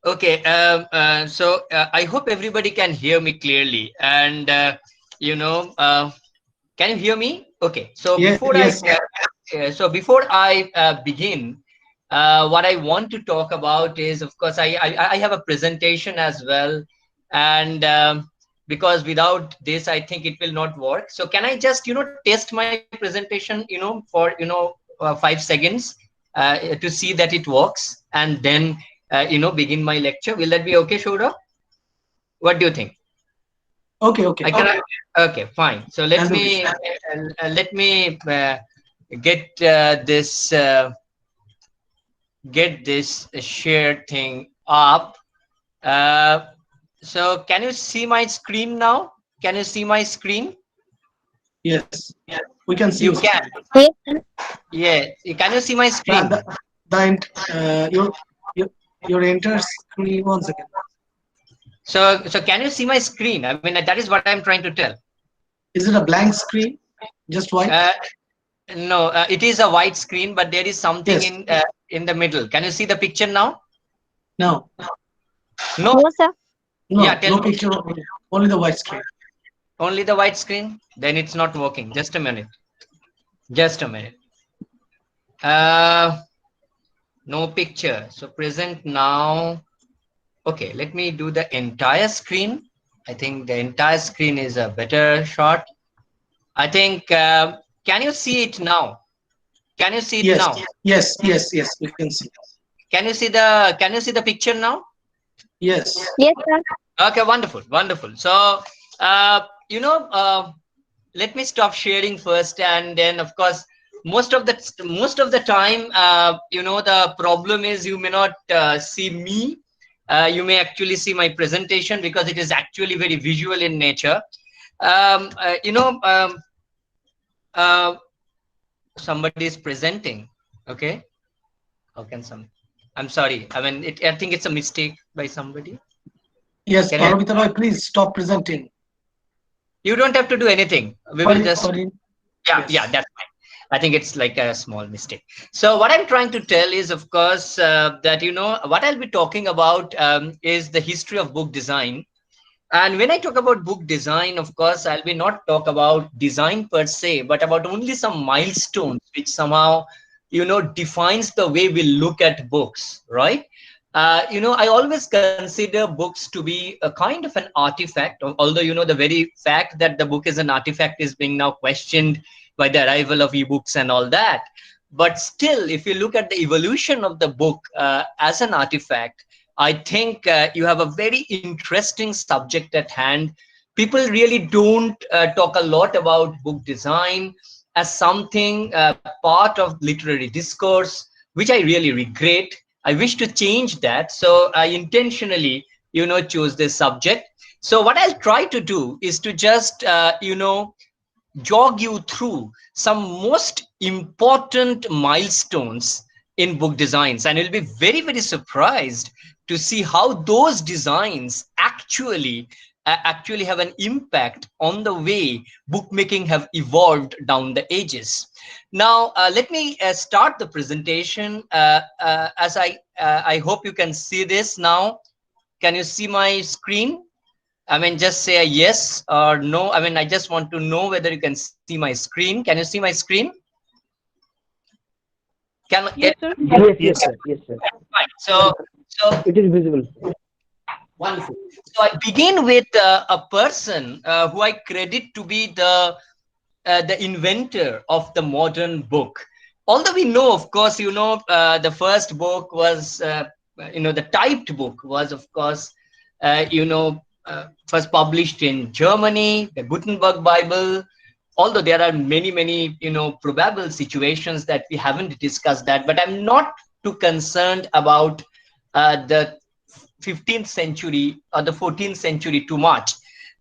Okay, so I hope everybody can hear me clearly, and can you hear me? Okay, so before I begin, what I want to talk about is, of course, I have a presentation as well, and because without this, I think it will not work. So can I just, test my presentation, for 5 seconds to see that it works, and then begin my lecture. Will that be okay, Shoura? What do you think? Okay, okay. Okay, fine. So let I'll do me get this shared thing up. So can you see my screen now? Can you see my screen? Yes, we can see You your can. screen. Yeah. Can you see my screen? Your enter screen once again. So can you see my screen? I mean, that is what I'm trying to tell. Is it a blank screen? Just white? No, it is a white screen, but there is something Yes. in the middle. Can you see the picture now? No. No. No, sir. No, Yeah, tell no me. picture. Only the white screen. Only the white screen? Then it's not working. Just a minute. Just a minute. No picture. So present now. Okay, let me do the entire screen. I think the entire screen is a better shot. I think, can you see it now? Can you see it Yes, now? yes, yes, yes. We can see. Can you see the picture now? Yes. Yes, sir. Okay, wonderful, wonderful. So, let me stop sharing first, and then, of course, most of the time, the problem is you may not see me. You may actually see my presentation because it is actually very visual in nature. Somebody is presenting. Okay, how can some? I'm sorry. I mean, I think it's a mistake by somebody. Yes, Can Paramita Bhai, please stop presenting. You don't have to do anything. We will just. Yeah, Yes. that's fine. I think it's like a small mistake. So what I'm trying to tell is, of course, that what I'll be talking about is the history of book design. And when I talk about book design, of course, I'll be not talk about design per se, but about only some milestones which somehow, defines the way we look at books, right? I always consider books to be a kind of an artifact, although, the very fact that the book is an artifact is being now questioned by the arrival of ebooks and all that. But still, if you look at the evolution of the book as an artifact, I think you have a very interesting subject at hand. People really don't talk a lot about book design as something part of literary discourse, which I really regret. I wish to change that. So I intentionally, chose this subject. So what I'll try to do is to just, jog you through some most important milestones in book designs, and you'll be very, very surprised to see how those designs actually have an impact on the way bookmaking have evolved down the ages. Now, let me start the presentation as I hope you can see this now. Can you see my screen? I mean, just say a yes or no. I mean, I just want to know whether you can see my screen. Can you see my screen? Yes, sir. Yes, sir. Yes, sir. Fine. So It is visible. wonderful. So I begin with a person who I credit to be the inventor of the modern book. Although we know, of course, the first book was, the typed book was, of course, first published in Germany, the Gutenberg Bible. Although there are many, probable situations that we haven't discussed that, but I'm not too concerned about the 15th century or the 14th century too much.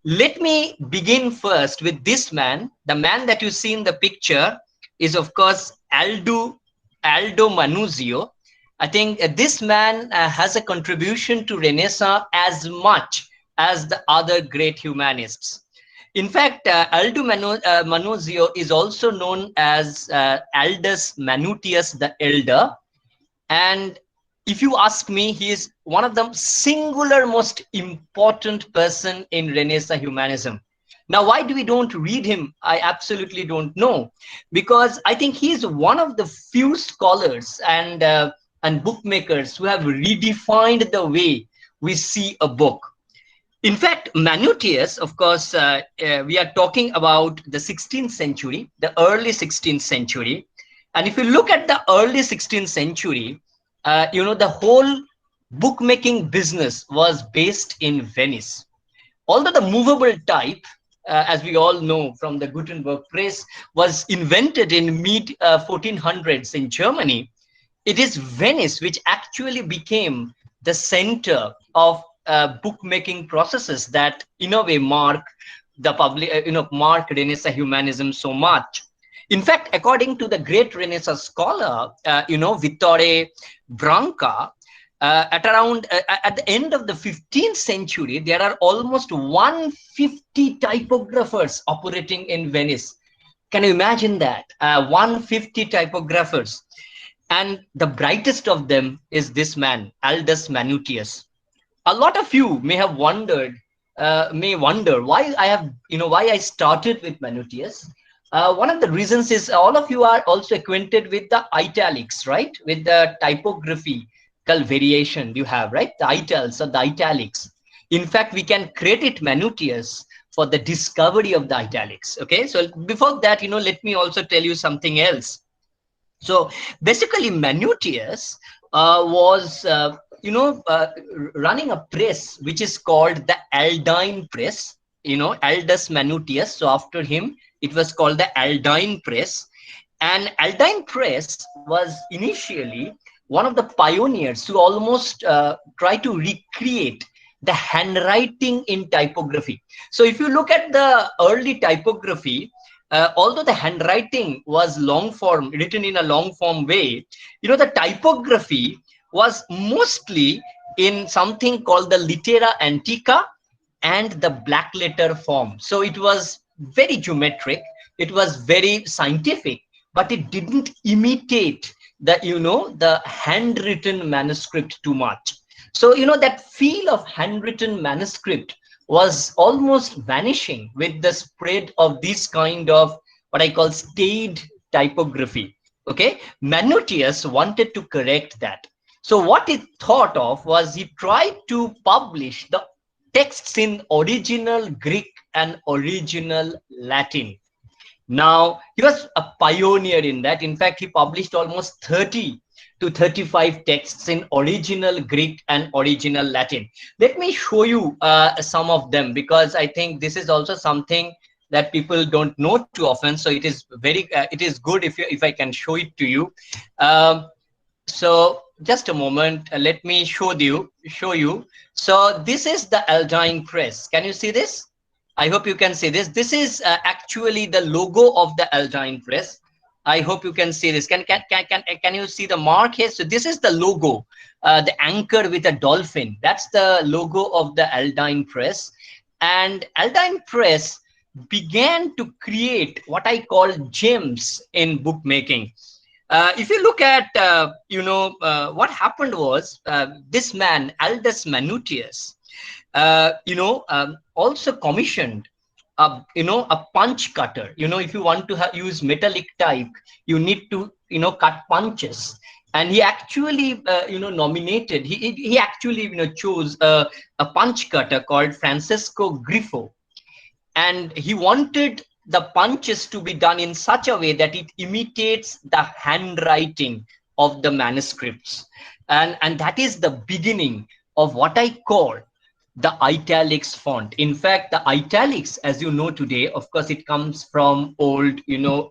Let me begin first with this man. The man that you see in the picture is, of course, Aldo Manuzio. I think this man has a contribution to Renaissance as much as the other great humanists. In fact, Aldo Manuzio is also known as Aldus Manutius the Elder. And if you ask me, he is one of the singular most important person in Renaissance humanism. Now, why do we don't read him? I absolutely don't know, because I think he's one of the few scholars and and bookmakers who have redefined the way we see a book. In fact, Manutius, of course, we are talking about the 16th century, the early 16th century. And if you look at the early 16th century, the whole bookmaking business was based in Venice. Although the movable type, as we all know from the Gutenberg press, was invented in mid 1400s in Germany, it is Venice which actually became the center of bookmaking processes that, in a way, mark the mark Renaissance humanism so much. In fact, according to the great Renaissance scholar, Vittore Branca, at the end of the 15th century, there are almost 150 typographers operating in Venice. Can you imagine that? 150 typographers. And the brightest of them is this man, Aldus Manutius. A lot of you may wonder why I started with Manutius. One of the reasons is all of you are also acquainted with the italics, right? With the typography variation you have, right? The itals or the italics. In fact, we can credit Manutius for the discovery of the italics. Okay, so before that, let me also tell you something else. So basically, Manutius was running a press which is called the Aldine Press. Aldus Manutius. So after him, it was called the Aldine Press. And Aldine Press was initially one of the pioneers who almost tried to recreate the handwriting in typography. So if you look at the early typography, although the handwriting was long form, written in a long form way, the typography was mostly in something called the Littera Antiqua and the black letter form. So it was very geometric, it was very scientific, but it didn't imitate the handwritten manuscript too much. So that feel of handwritten manuscript was almost vanishing with the spread of this kind of what I call staid typography. Okay, Manutius wanted to correct that. So what he thought of was he tried to publish the texts in original Greek and original Latin. Now, he was a pioneer in that. In fact, he published almost 30 to 35 texts in original Greek and original Latin. Let me show you some of them, because I think this is also something that people don't know too often. So it is good if I can show it to you. So just a moment, let me show you. So this is the Aldine Press. Can you see this? I hope you can see this. This is actually the logo of the Aldine Press. I hope you can see this. Can you see the mark here? So this is the logo, the anchor with a dolphin. That's the logo of the Aldine Press. And Aldine Press began to create what I call gems in bookmaking. If you look at, what happened was this man, Aldus Manutius, also commissioned a punch cutter. If you want to use metallic type, you need to cut punches. And he actually nominated, he actually chose a punch cutter called Francesco Griffo, and he wanted the punches to be done in such a way that it imitates the handwriting of the manuscripts, and that is the beginning of what I call the italics font. In fact, the italics, as you know today, of course, it comes from old,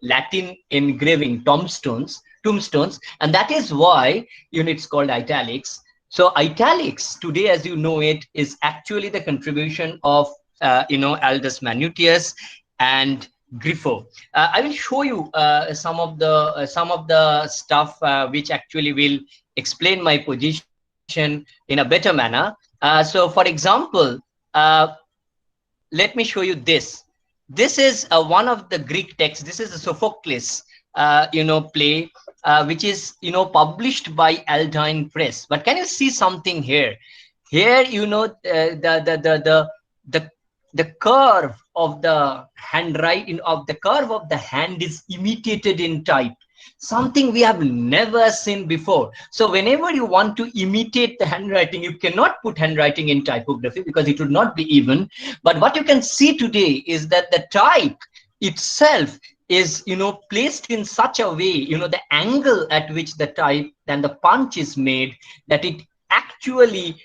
Latin engraving tombstones, and that is why, it's called italics. So italics today, as you know it, is actually the contribution of, Aldus Manutius and Griffo. I will show you some of the stuff which actually will explain my position in a better manner. So, for example, let me show you this. This is one of the Greek texts. This is a Sophocles, play, which is, published by Aldine Press. But can you see something here? Here, the curve of the handwriting, of the curve of the hand is imitated in type. something we have never seen before. So whenever you want to imitate the handwriting, you cannot put handwriting in typography because it would not be even. But what you can see today is that the type itself is, placed in such a way, the angle at which the type and the punch is made, that it actually,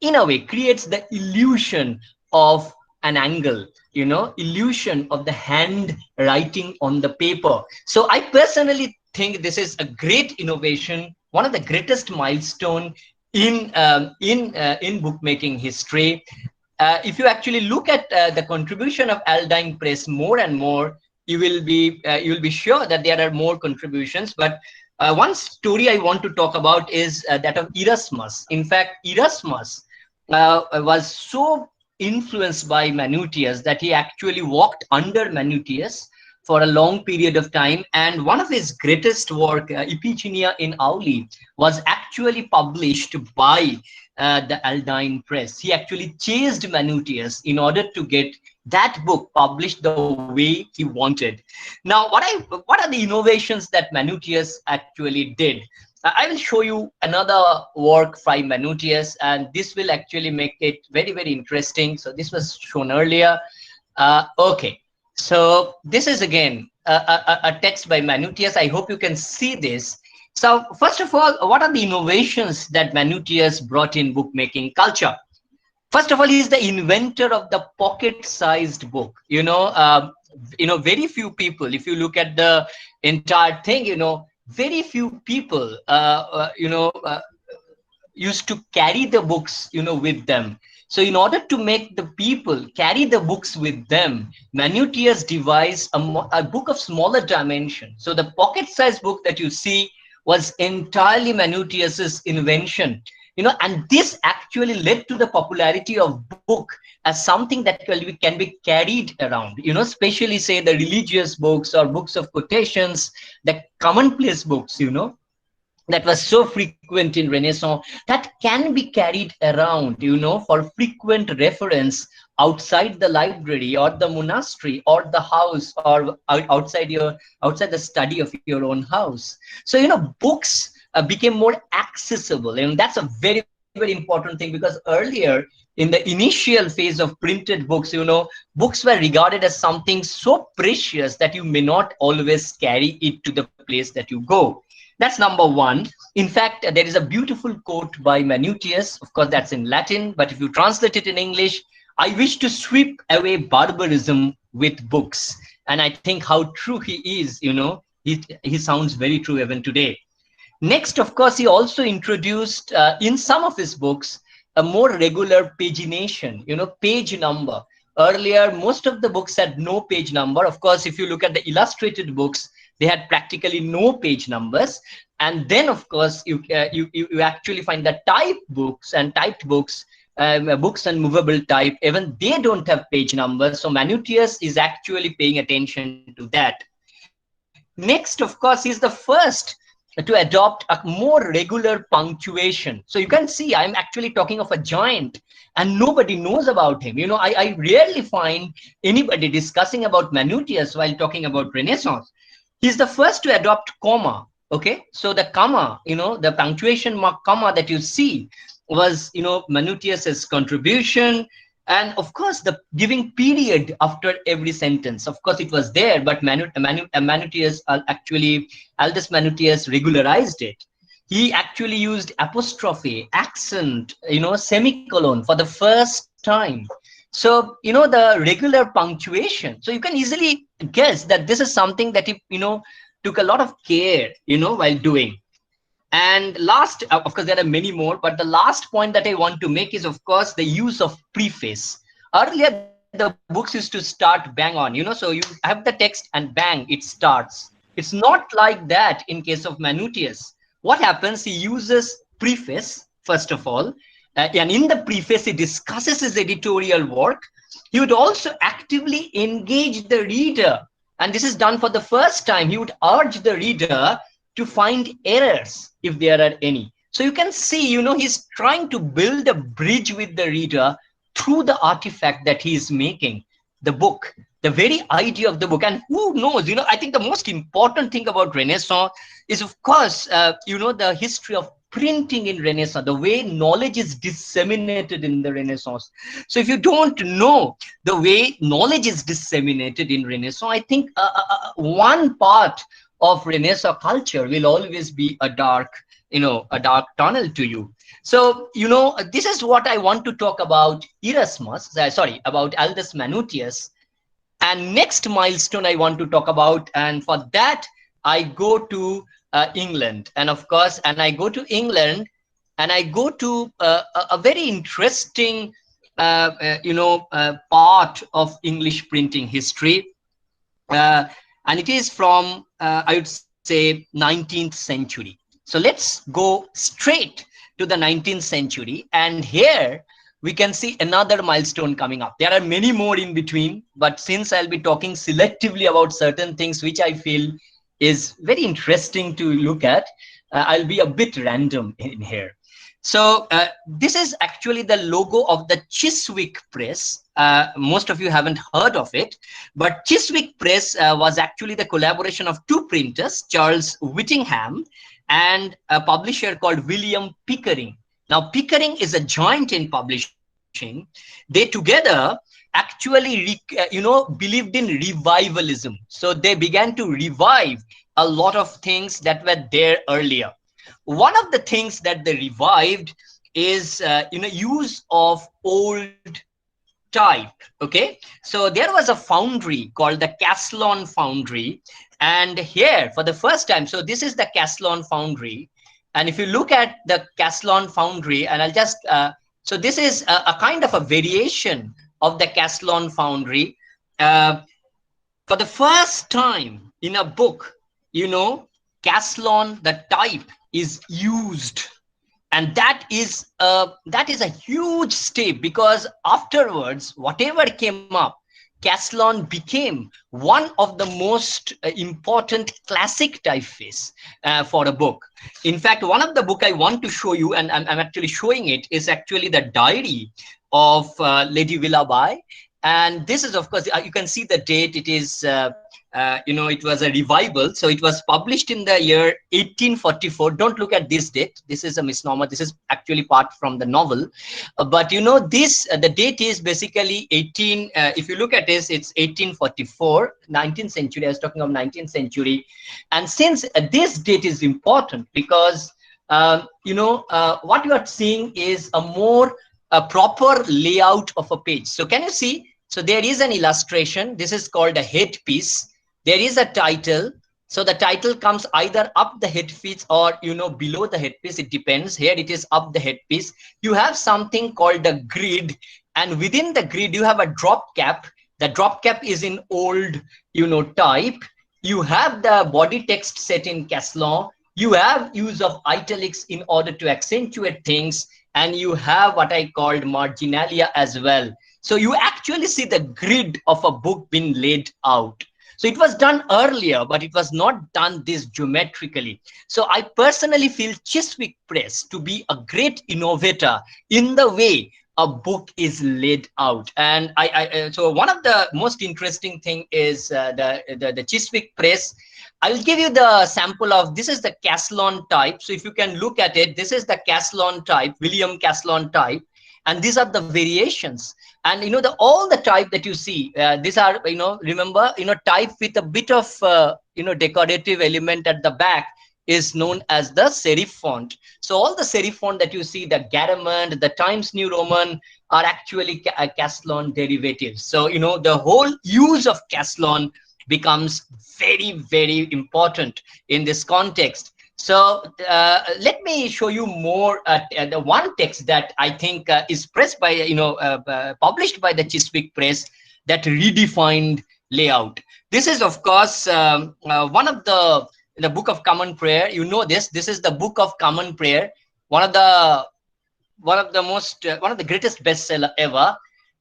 in a way, creates the illusion of an angle, illusion of the hand writing on the paper. So I personally think this is a great innovation, one of the greatest milestone in bookmaking history. If you actually look at the contribution of Aldine Press more and more, you will be sure that there are more contributions. But one story I want to talk about is that of Erasmus. In fact, Erasmus was so influenced by Manutius that he actually walked under Manutius for a long period of time. And one of his greatest work, Iphigenia in Auli, was actually published by the Aldine Press. He actually chased Manutius in order to get that book published the way he wanted. Now, what are the innovations that Manutius actually did? I will show you another work by Manutius, and this will actually make it very, very interesting. So this was shown earlier. Okay, so this is again a text by Manutius. I hope you can see this. So first of all, what are the innovations that Manutius brought in bookmaking culture? First of all, he is the inventor of the pocket-sized book. Very few people, if you look at the entire thing, very few people, used to carry the books, with them. So in order to make the people carry the books with them, Manutius devised a book of smaller dimension. So the pocket-sized book that you see was entirely Manutius's invention. And this actually led to the popularity of book as something that can be carried around, especially say the religious books or books of quotations, the commonplace books, that was so frequent in Renaissance, that can be carried around, for frequent reference outside the library or the monastery or the house or outside the study of your own house. So, books became more accessible, and that's a very, very important thing, because earlier in the initial phase of printed books, books were regarded as something so precious that you may not always carry it to the place that you go. That's number one. In fact, there is a beautiful quote by Manutius. Of course, that's in Latin, but if you translate it in English, I wish to sweep away barbarism with books. And I think how true he is, he sounds very true even today. Next, of course, he also introduced in some of his books a more regular pagination, page number. Earlier, most of the books had no page number. Of course, if you look at the illustrated books, they had practically no page numbers. And then, of course, you actually find that typed books and books and movable type, even they don't have page numbers. So Manutius is actually paying attention to that. Next, of course, he's the first to adopt a more regular punctuation. So you can see I'm actually talking of a giant and nobody knows about him. I rarely find anybody discussing about Manutius while talking about Renaissance. He's the first to adopt comma. Okay, so the comma, the punctuation mark comma that you see was, Manutius's contribution. And of course, the giving period after every sentence, of course, it was there, but Manutius Aldus Manutius regularized it. He actually used apostrophe, accent, semicolon for the first time. So, the regular punctuation. So you can easily guess that this is something that he, took a lot of care, while doing. And last, of course, there are many more, but the last point that I want to make is, of course, the use of preface. Earlier, the books used to start bang on, so you have the text and bang, it starts. It's not like that in case of Manutius. What happens? He uses preface, first of all, and in the preface, he discusses his editorial work. He would also actively engage the reader. And this is done for the first time. He would urge the reader to find errors if there are any. So you can see, he's trying to build a bridge with the reader through the artifact that he is making, the book, the very idea of the book. And who knows, I think the most important thing about Renaissance is, of course, the history of printing in Renaissance, the way knowledge is disseminated in the Renaissance. So if you don't know the way knowledge is disseminated in Renaissance, I think one part of Renaissance culture will always be a dark tunnel to you. So, this is what I want to talk about about Aldus Manutius. And next milestone I want to talk about, and for that I go to England, and of course, and I go to England, and I go to a very interesting, part of English printing history, and it is from I would say 19th century. So let's go straight to the 19th century, and here we can see another milestone coming up. There are many more in between, but since I'll be talking selectively about certain things which I feel is very interesting to look at, I'll be a bit random in here. So this is actually the logo of the Chiswick Press. Most of you haven't heard of it, but Chiswick Press was actually the collaboration of two printers, Charles Whittingham and a publisher called William Pickering. Now, Pickering is a giant in publishing. They together actually, believed in revivalism. So they began to revive a lot of things that were there earlier. One of the things that they revived is, use of old type. Okay, so there was a foundry called the Caslon Foundry, and here for the first time, so this is the Caslon Foundry, and if you look at the Caslon Foundry, and I'll just so this is a kind of a variation of the Caslon Foundry. For the first time in a book, Caslon, the type, is used. And that is a huge step, because afterwards, whatever came up, Caslon became one of the most important classic typeface for a book. In fact, one of the book I want to show you, and I'm actually showing it, is actually the diary of Lady Willoughby. And this is, of course, you can see the date. It is, it was a revival. So it was published in the year 1844. Don't look at this date. This is a misnomer. This is actually part from the novel. But, the date is basically if you look at this, it's 1844, 19th century. I was talking of 19th century. And since this date is important, because, what you are seeing is a proper layout of a page. So can you see? So there is an illustration. This is called a headpiece. There is a title. So the title comes either up the headpiece or, below the headpiece. It depends. Here it is up the headpiece. You have something called the grid. And within the grid, you have a drop cap. The drop cap is in old, type. You have the body text set in Caslon. You have use of italics in order to accentuate things. And you have what I called marginalia as well. So you actually see the grid of a book being laid out. So it was done earlier, but it was not done this geometrically. So I personally feel Chiswick Press to be a great innovator in the way a book is laid out. And so one of the most interesting thing is the Chiswick Press. I will give you the sample of, this is the Caslon type. So if you can look at it, this is the Caslon type, William Caslon type. And these are the variations. And, all the type that you see, these are, remember, type with a bit of, decorative element at the back is known as the serif font. So all the serif font that you see, the Garamond, the Times New Roman, are actually Caslon derivatives. So, the whole use of Caslon becomes very, very important in this context. So let me show you more the one text that I think is pressed by, published by the Chiswick Press, that redefined layout. This is, of course, one of the Book of Common Prayer. This is the Book of Common Prayer, one of the greatest bestseller ever.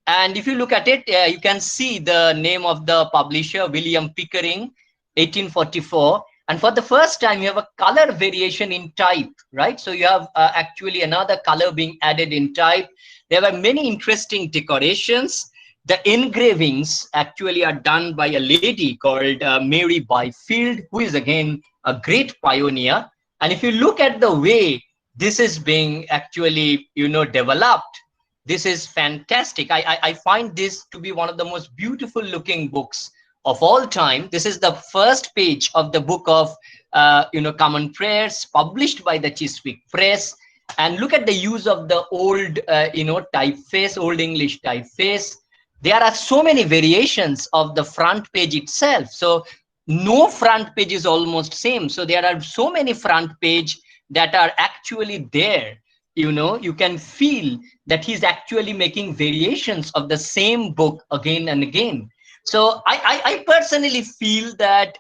And if you look at it, you can see the name of the publisher, William Pickering, 1844. And for the first time, you have a color variation in type, right? So you have actually another color being added in type. There were many interesting decorations. The engravings actually are done by a lady called Mary Byfield, who is again a great pioneer. And if you look at the way this is being actually, developed, this is fantastic. I find this to be one of the most beautiful looking books of all time. This is the first page of the book of, Common Prayers, published by the Chiswick Press. And look at the use of the old, typeface, Old English typeface. There are so many variations of the front page itself. So no front page is almost same. So there are so many front page that are actually there. You can feel that he's actually making variations of the same book again and again. So I personally feel that,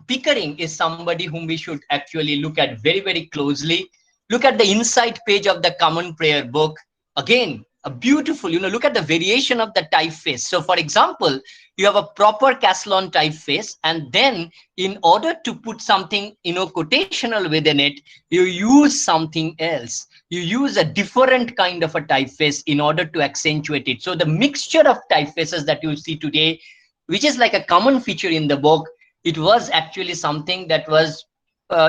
Pickering is somebody whom we should actually look at very, very closely. Look at the inside page of the Common Prayer book. Again, a beautiful, look at the variation of the typeface. So for example, you have a proper Caslon typeface, and then in order to put something, quotational within it, you use something else. You use a different kind of a typeface in order to accentuate it. So the mixture of typefaces that you see today, which is like a common feature in the book, it was actually something that was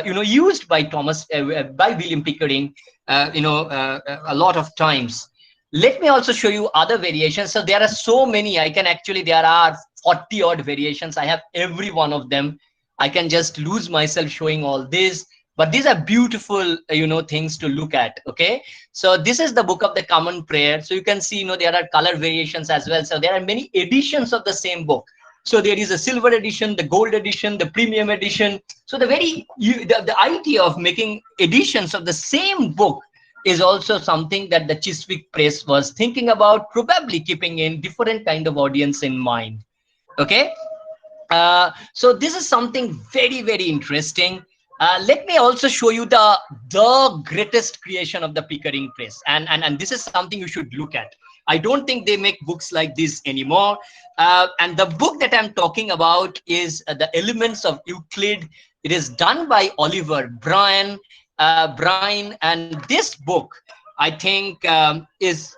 used by William Pickering, a lot of times. Let me also show you other variations. So there are so many. There are 40 odd variations. I have every one of them. I can just lose myself showing all this, but these are beautiful, things to look at. Okay. So this is the book of the Common Prayer. So you can see, there are color variations as well. So there are many editions of the same book. So there is a silver edition, the gold edition, the premium edition. So the idea of making editions of the same book is also something that the Chiswick Press was thinking about, probably keeping in different kind of audience in mind. Okay. So this is something very, very interesting. Let me also show you the greatest creation of the Pickering Press. And this is something you should look at. I don't think they make books like this anymore. And the book that I'm talking about is The Elements of Euclid. It is done by Oliver Bryan. And this book, I think, is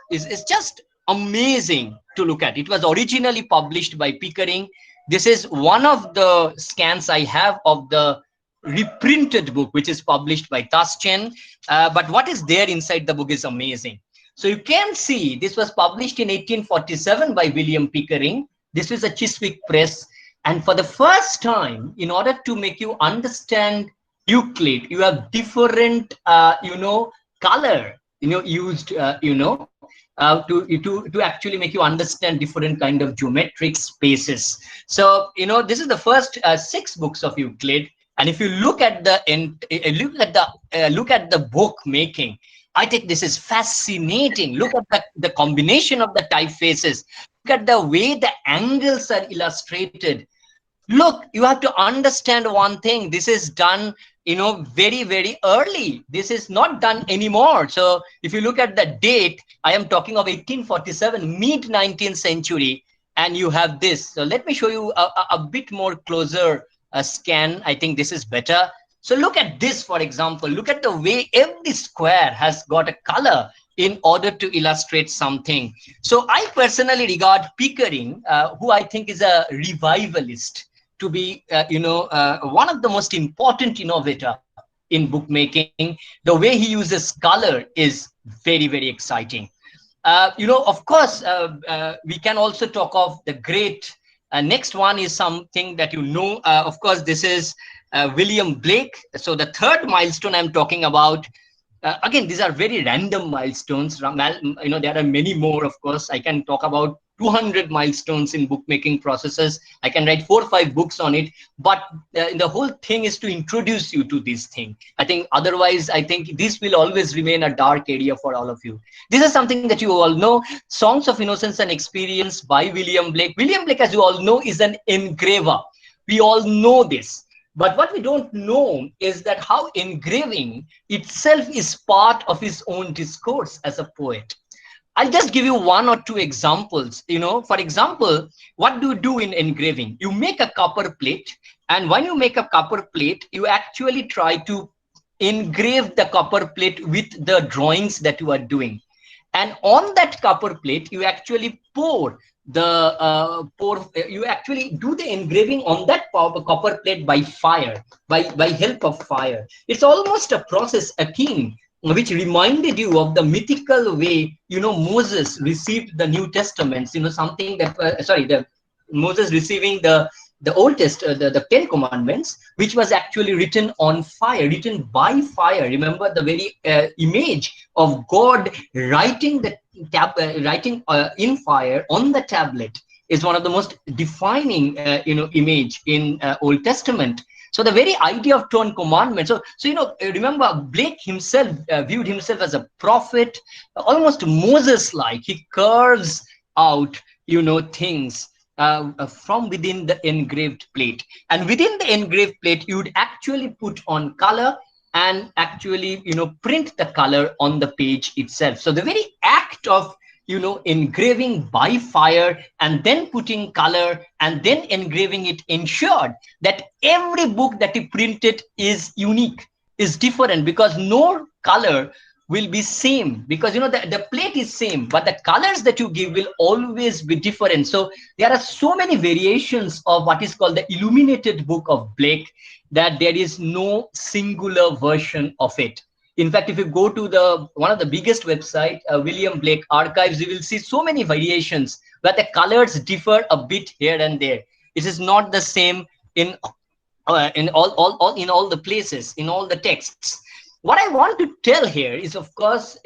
just amazing to look at. It was originally published by Pickering. This is one of the scans I have of the reprinted book, which is published by Taschen. But what is there inside the book is amazing. So you can see this was published in 1847 by William Pickering. This is a Chiswick Press. And for the first time, in order to make you understand Euclid, you have different, color, used, to actually make you understand different kind of geometric spaces. So, this is the first 6 books of Euclid. And if you look at the book making, I think this is fascinating. Look at the combination of the typefaces. Look at the way the angles are illustrated. Look, you have to understand one thing. This is done, very, very early. This is not done anymore. So if you look at the date, I am talking of 1847, mid-19th century, and you have this. So let me show you a bit more closer scan. I think this is better. So look at this, for example. Look at the way every square has got a color in order to illustrate something. So I personally regard Pickering, who I think is a revivalist, to be, one of the most important innovator in bookmaking. The way he uses color is very, very exciting. Of course, we can also talk of the great. Next one is something that of course, this is William Blake. So the third milestone I'm talking about, again, these are very random milestones. There are many more, of course. I can talk about 200 milestones in bookmaking processes. I can write 4 or 5 books on it. But the whole thing is to introduce you to this thing. I think otherwise, I think this will always remain a dark area for all of you. This is something that you all know. Songs of Innocence and Experience by William Blake. William Blake, as you all know, is an engraver. We all know this. But what we don't know is that how engraving itself is part of his own discourse as a poet. I'll just give you 1 or 2 examples. For example, what do you do in engraving? You make a copper plate, and when you make a copper plate, you actually try to engrave the copper plate with the drawings that you are doing. And on that copper plate, you actually pour you actually do the engraving on that copper plate by fire, by help of fire. It's almost a process akin, which reminded you of the mythical way, Moses received the New Testaments, something that, the Moses receiving the Old Testament, the Ten Commandments, which was actually written on fire, written by fire. Remember the very image of God writing the in fire on the tablet is one of the most defining, image in Old Testament. So the very idea of 10 commandments. So remember, Blake himself viewed himself as a prophet, almost Moses-like. He carves out, things from within the engraved plate. And within the engraved plate, you would actually put on color and actually, print the color on the page itself. So the very act of, engraving by fire and then putting color and then engraving it ensured that every book that he printed is unique, is different, because no color will be same, because the plate is same, but the colors that you give will always be different. So there are so many variations of what is called the illuminated book of Blake that there is no singular version of it. In fact, if you go to one of the biggest website, William Blake Archives, you will see so many variations where the colors differ a bit here and there. It is not the same in all the places, in all the texts. What I want to tell here is, of course,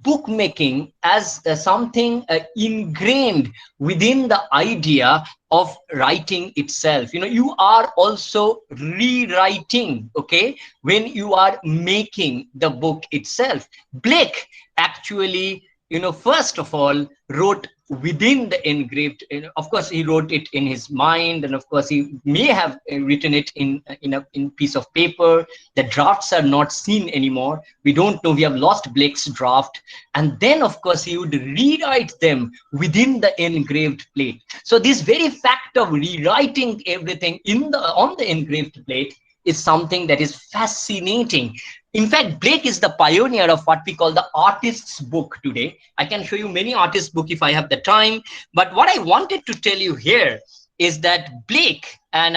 bookmaking as something ingrained within the idea of writing itself. You are also rewriting, okay, when you are making the book itself. Blake actually, first of all, wrote within the engraved. Of course, he wrote it in his mind, and of course, he may have written it in piece of paper. The drafts are not seen anymore. We don't know. We have lost Blake's draft, and then, of course, he would rewrite them within the engraved plate. So this very fact of rewriting everything on the engraved plate is something that is fascinating. In fact, Blake is the pioneer of what we call the artist's book today. I can show you many artist's book if I have the time. But what I wanted to tell you here is that Blake, and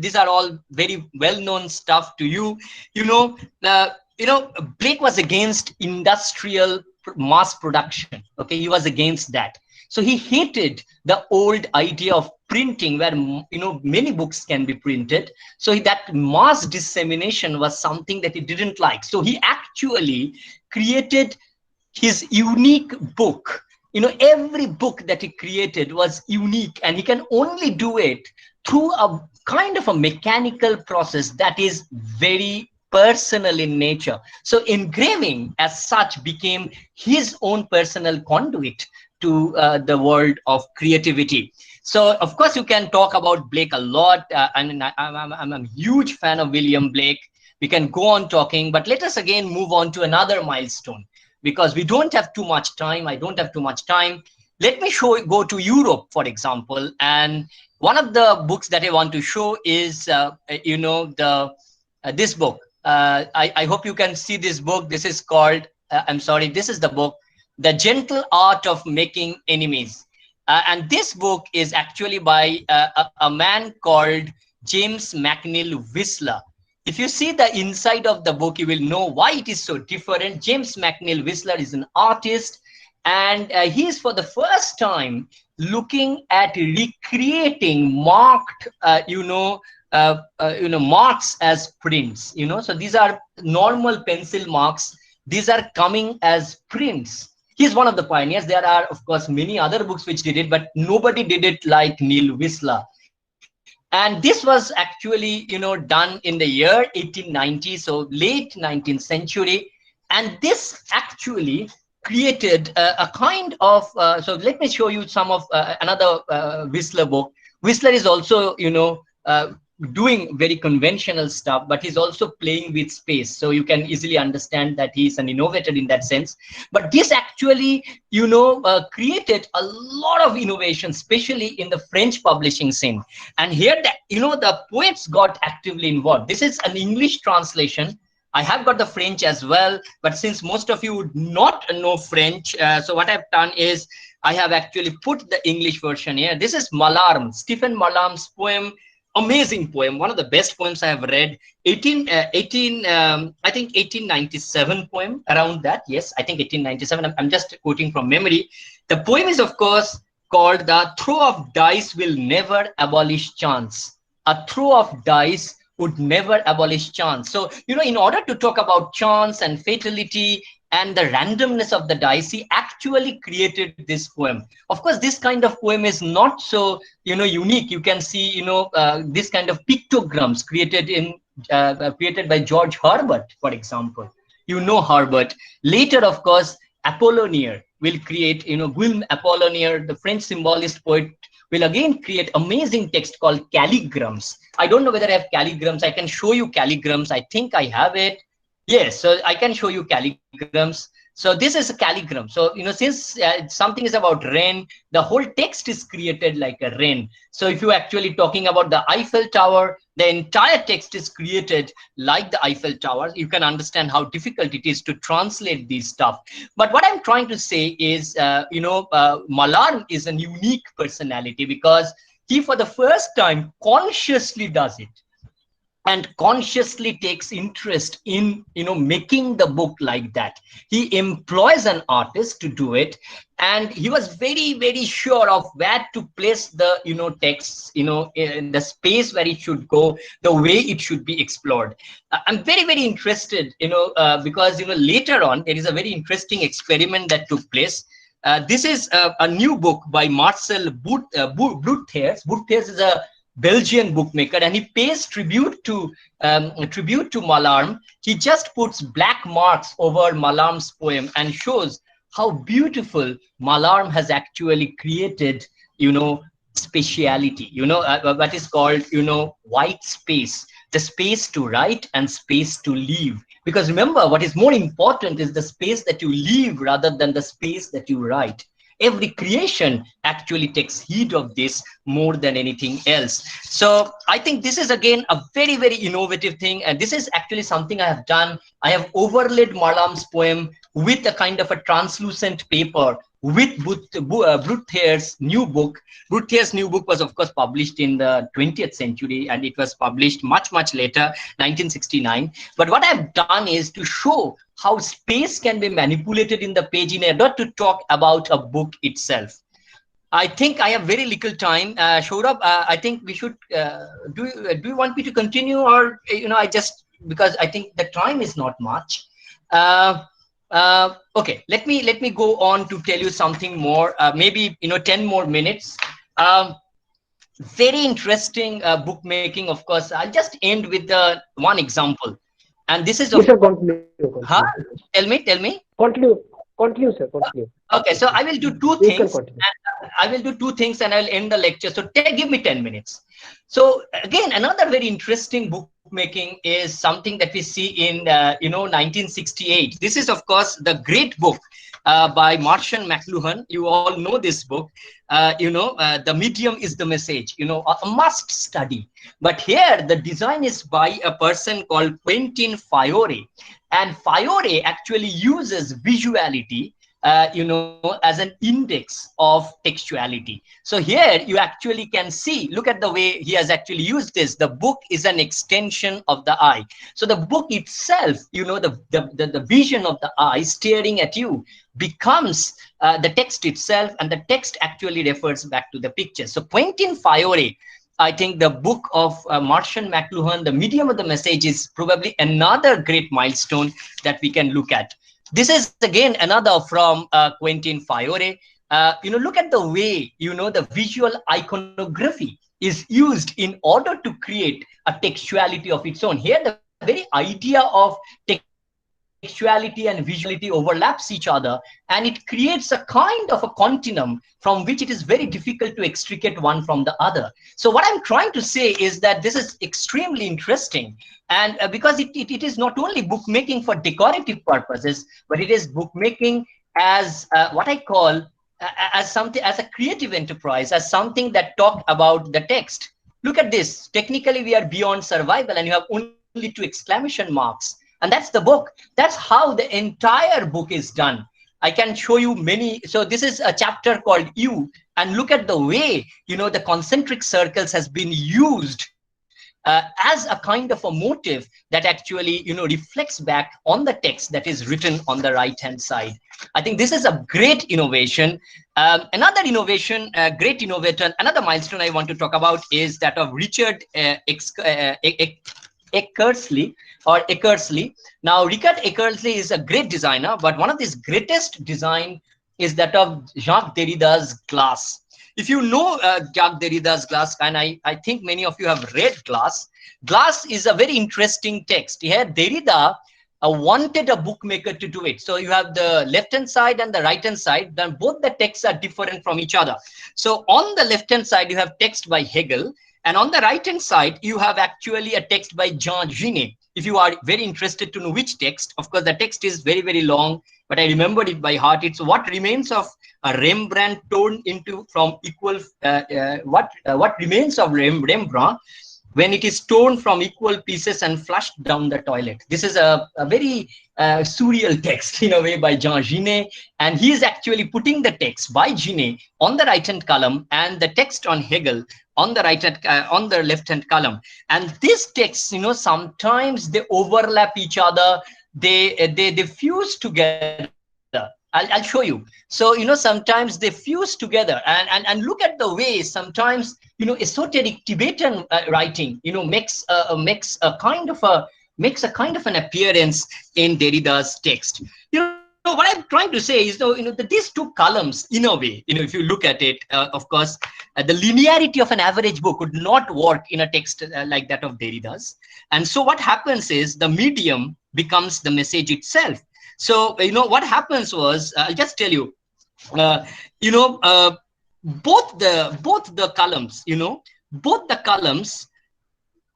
these are all very well-known stuff to you, Blake was against industrial mass production. Okay, he was against that. So he hated the old idea of printing, where many books can be printed. So that mass dissemination was something that he didn't like. So he actually created his unique book. Every book that he created was unique, and he can only do it through a kind of a mechanical process that is very personal in nature. So engraving as such became his own personal conduit to the world of creativity. So, of course, you can talk about Blake a lot. I'm a huge fan of William Blake. We can go on talking, but let us again move on to another milestone, because we don't have too much time. I don't have too much time. Let me go to Europe, for example. And one of the books that I want to show is, this book. I hope you can see this book. This is called, this is the book, The Gentle Art of Making Enemies. And this book is actually by a man called James McNeill Whistler. If you see the inside of the book, you will know why it is so different. James McNeill Whistler is an artist, and he is for the first time looking at recreating marked, marks as prints. So these are normal pencil marks. These are coming as prints. He's one of the pioneers. There are, of course, many other books which did it, but nobody did it like Neil Whistler. And this was actually, done in the year 1890, so late 19th century. And this actually created a kind of, so let me show you some of another Whistler book. Whistler is also, doing very conventional stuff, but he's also playing with space. So you can easily understand that he's an innovator in that sense. But this actually, created a lot of innovation, especially in the French publishing scene. And here, the poets got actively involved. This is an English translation. I have got the French as well, but since most of you would not know French, so what I've done is I have actually put the English version here. This is Mallarme, Stephen Mallarme's poem, amazing poem, one of the best poems I have read. I think 1897 poem, around that. Yes, I think 1897. I'm just quoting from memory. The poem is, of course, called "The Throw of Dice Will Never Abolish Chance." A throw of dice would never abolish chance. So, in order to talk about chance and fatality and the randomness of the dice, he actually created this poem. Of course, this kind of poem is not so, unique. You can see, this kind of pictograms created by George Herbert, for example. Herbert. Later, of course, Apollinaire will create, Guillaume Apollinaire, the French symbolist poet, will again create amazing text called calligrams. I don't know whether I have calligrams. I can show you calligrams. I think I have it. Yes, so I can show you calligrams. So this is a calligram. So, since something is about rain, the whole text is created like a rain. So if you're actually talking about the Eiffel Tower, the entire text is created like the Eiffel Tower. You can understand how difficult it is to translate these stuff. But what I'm trying to say is, Mallarme is a unique personality because he, for the first time, consciously does it and consciously takes interest in making the book like that. He employs an artist to do it, and he was very, very sure of where to place the texts, in the space where it should go, the way it should be explored. I'm very, very interested, because later on there is a very interesting experiment that took place. This is a new book by Marcel Bourthiers. Bourthiers is a Belgian bookmaker, and he pays tribute to Mallarme. He just puts black marks over Mallarme's poem and shows how beautiful Mallarme has actually created, spatiality, what is called, white space, the space to write and space to leave. Because remember, what is more important is the space that you leave rather than the space that you write. Every creation actually takes heed of this more than anything else. So I think this is again a very, very innovative thing. And this is actually something I have done. I have overlaid Mallarme's poem with a kind of a translucent paper with Bourthier's new book. Bourthier's new book was, of course, published in the 20th century, and it was published much, much later, 1969. But what I've done is to show how space can be manipulated in the page in order to talk about a book itself. I think I have very little time. Saurabh, I think we should, do you want me to continue, or, because I think the time is not much. Okay, let me go on to tell you something more, maybe 10 more minutes. Very interesting bookmaking, of course. I'll just end with one example, and this is Yes, sir, continue. Huh? Tell me. Continue, sir. Continue. Okay, so I will do two things. And I'll end the lecture. So give me 10 minutes. So again, another very interesting bookmaking is something that we see in 1968. This is, of course, the great book by Marshall McLuhan. You all know this book. The medium is the message. A must study. But here the design is by a person called Quentin Fiore, and Fiore actually uses visuality as an index of textuality. So here you actually can see, look at the way he has actually used this. The book is an extension of the eye. So the book itself, the vision of the eye staring at you becomes the text itself, and the text actually refers back to the picture. So Quentin Fiore, I think the book of Marshall McLuhan, The Medium of the Message, is probably another great milestone that we can look at. This is again another from Quentin Fiore. Look at the way, the visual iconography is used in order to create a textuality of its own. Here, the very idea of textuality and visuality overlaps each other, and it creates a kind of a continuum from which it is very difficult to extricate one from the other. So what I'm trying to say is that this is extremely interesting, and because it is not only bookmaking for decorative purposes, but it is bookmaking as what I call as a creative enterprise, as something that talk about the text. Look at this. Technically, we are beyond survival, and you have only 2 exclamation marks. And that's the book. That's how the entire book is done. I can show you many. So this is a chapter called You, and look at the way, the concentric circles has been used as a kind of a motive that actually, reflects back on the text that is written on the right-hand side. I think this is a great innovation. Another innovation, great innovator, another milestone I want to talk about is that of Richard Eckersley. Now, Richard Eckersley is a great designer, but one of his greatest design is that of Jacques Derrida's Glass. If you know Jacques Derrida's Glass, and I think many of you have read Glass, Glass is a very interesting text. Here, Derrida wanted a bookmaker to do it. So you have the left-hand side and the right-hand side, then both the texts are different from each other. So on the left-hand side, you have text by Hegel, and on the right-hand side, you have actually a text by Jean Genet. If you are very interested to know which text, of course, the text is very, very long, but I remembered it by heart. It's what remains of a Rembrandt torn into from equal, what remains of Rembrandt when it is torn from equal pieces and flushed down the toilet. This is a very surreal text in a way by Jean Genet, and he is actually putting the text by Genet on the right-hand column and the text on Hegel on the on the left-hand column. And these texts, sometimes they overlap each other. They fuse together. I'll show you. So, sometimes they fuse together, and look at the way sometimes, esoteric Tibetan writing, makes a kind of an appearance in Derrida's text. What I'm trying to say is, that these two columns, in a way, if you look at it, of course, the linearity of an average book would not work in a text like that of Derrida's. And so what happens is the medium becomes the message itself. So, what happens was, I'll just tell you, both the columns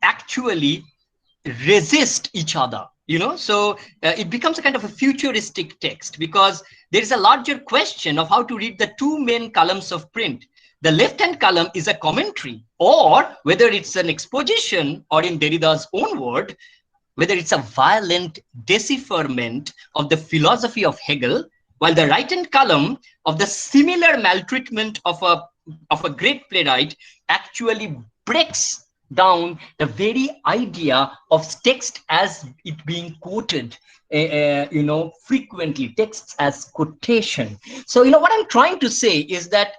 actually resist each other. So it becomes a kind of a futuristic text, because there is a larger question of how to read the two main columns of print. The left-hand column is a commentary, or whether it's an exposition, or in Derrida's own word, whether it's a violent decipherment of the philosophy of Hegel, while the right-hand column of the similar maltreatment of a great playwright actually breaks down the very idea of text as it being quoted, frequently, texts as quotation. So, what I'm trying to say is that,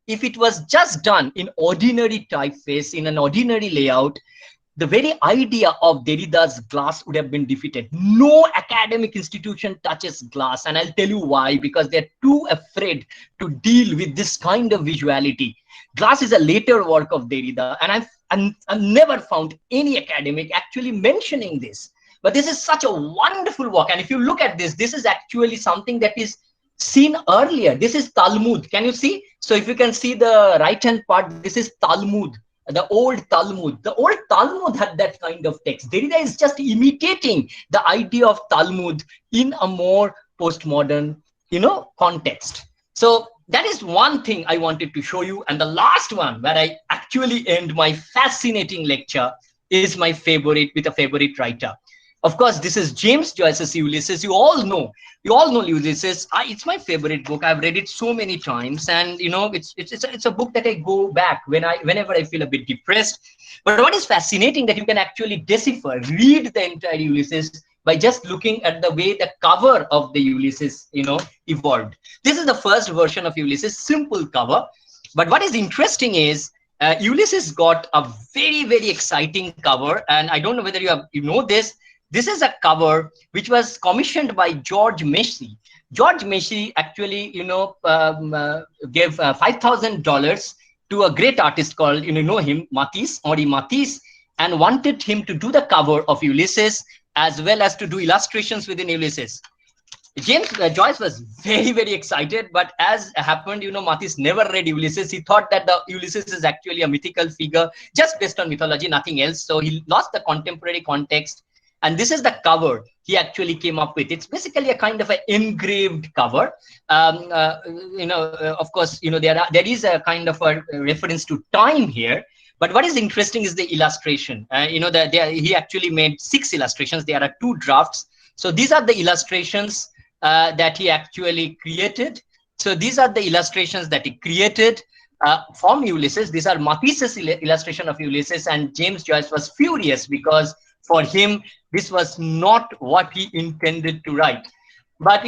if it was just done in ordinary typeface, in an ordinary layout, the very idea of Derrida's Glass would have been defeated. No academic institution touches Glass, and I'll tell you why, because they're too afraid to deal with this kind of visuality. Glass is a later work of Derrida, and I've never found any academic actually mentioning this. But this is such a wonderful work, and if you look at this is actually something that is seen earlier. This is Talmud. Can you see? So if you can see the right-hand part, this is Talmud. The old Talmud. The old Talmud had that kind of text. Derrida is just imitating the idea of Talmud in a more postmodern, context. So that is one thing I wanted to show you. And the last one, where I actually end my fascinating lecture, is my favorite, with a favorite writer. Of course, this is James Joyce's Ulysses. You all know Ulysses. It's my favorite book. I've read it so many times, and it's a book that I go back whenever I feel a bit depressed. But what is fascinating that you can actually decipher, read the entire Ulysses by just looking at the way the cover of the Ulysses, evolved. This is the first version of Ulysses, simple cover. But what is interesting is Ulysses got a very, very exciting cover, and I don't know whether you know this. This is a cover which was commissioned by George Massey. George Massey actually, gave $5,000 to a great artist called, him, Matisse, Henri Matisse, and wanted him to do the cover of Ulysses as well as to do illustrations within Ulysses. James Joyce was very, very excited, but as happened, Matisse never read Ulysses. He thought that the Ulysses is actually a mythical figure just based on mythology, nothing else. So he lost the contemporary context. And this is the cover he actually came up with. It's basically a kind of an engraved cover. Of course, there is a kind of a reference to time here. But what is interesting is the illustration. That he actually made 6 illustrations. There are 2 drafts. So these are the illustrations that he actually created. So these are the illustrations that he created from Ulysses. These are Matisse's illustration of Ulysses, and James Joyce was furious because for him, this was not what he intended to write. But,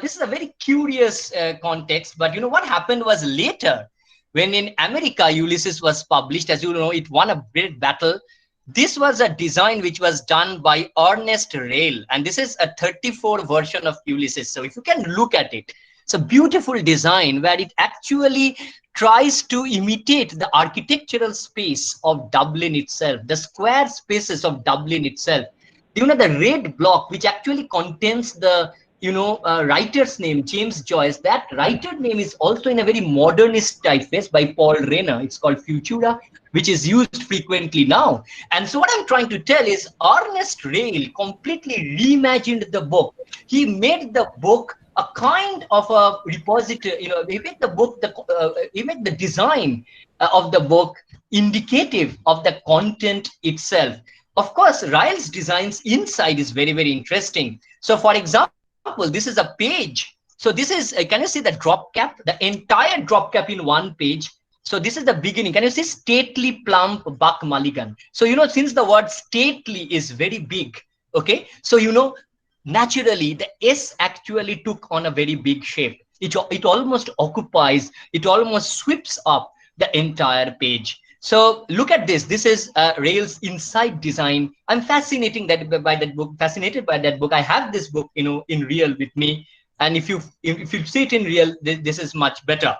this is a very curious context. But, what happened was later, when in America, Ulysses was published, as you know, it won a great battle. This was a design which was done by Ernest Rayl, and this is a 34 version of Ulysses. So if you can look at it, it's a beautiful design where it actually tries to imitate the architectural space of Dublin itself, the square spaces of Dublin itself. The red block, which actually contains the writer's name, James Joyce, that writer name is also in a very modernist typeface by Paul Rayner. It's called Futura, which is used frequently now. And so what I'm trying to tell is Ernest Rayl completely reimagined the book. He made the book a kind of a repository. He made the book, he made the design of the book indicative of the content itself. Of course, Rayl's designs inside is very, very interesting. So for example, this is a page. So this is, can you see the drop cap? The entire drop cap in one page. So this is the beginning. Can you see stately, plump, Buck Mulligan? So, since the word stately is very big, okay? So, naturally, the S actually took on a very big shape. It almost occupies, it almost sweeps up the entire page. So look at this. This is Rayl's inside design. I'm fascinated by that book. I have this book, in real with me. And if you see it in real, this is much better.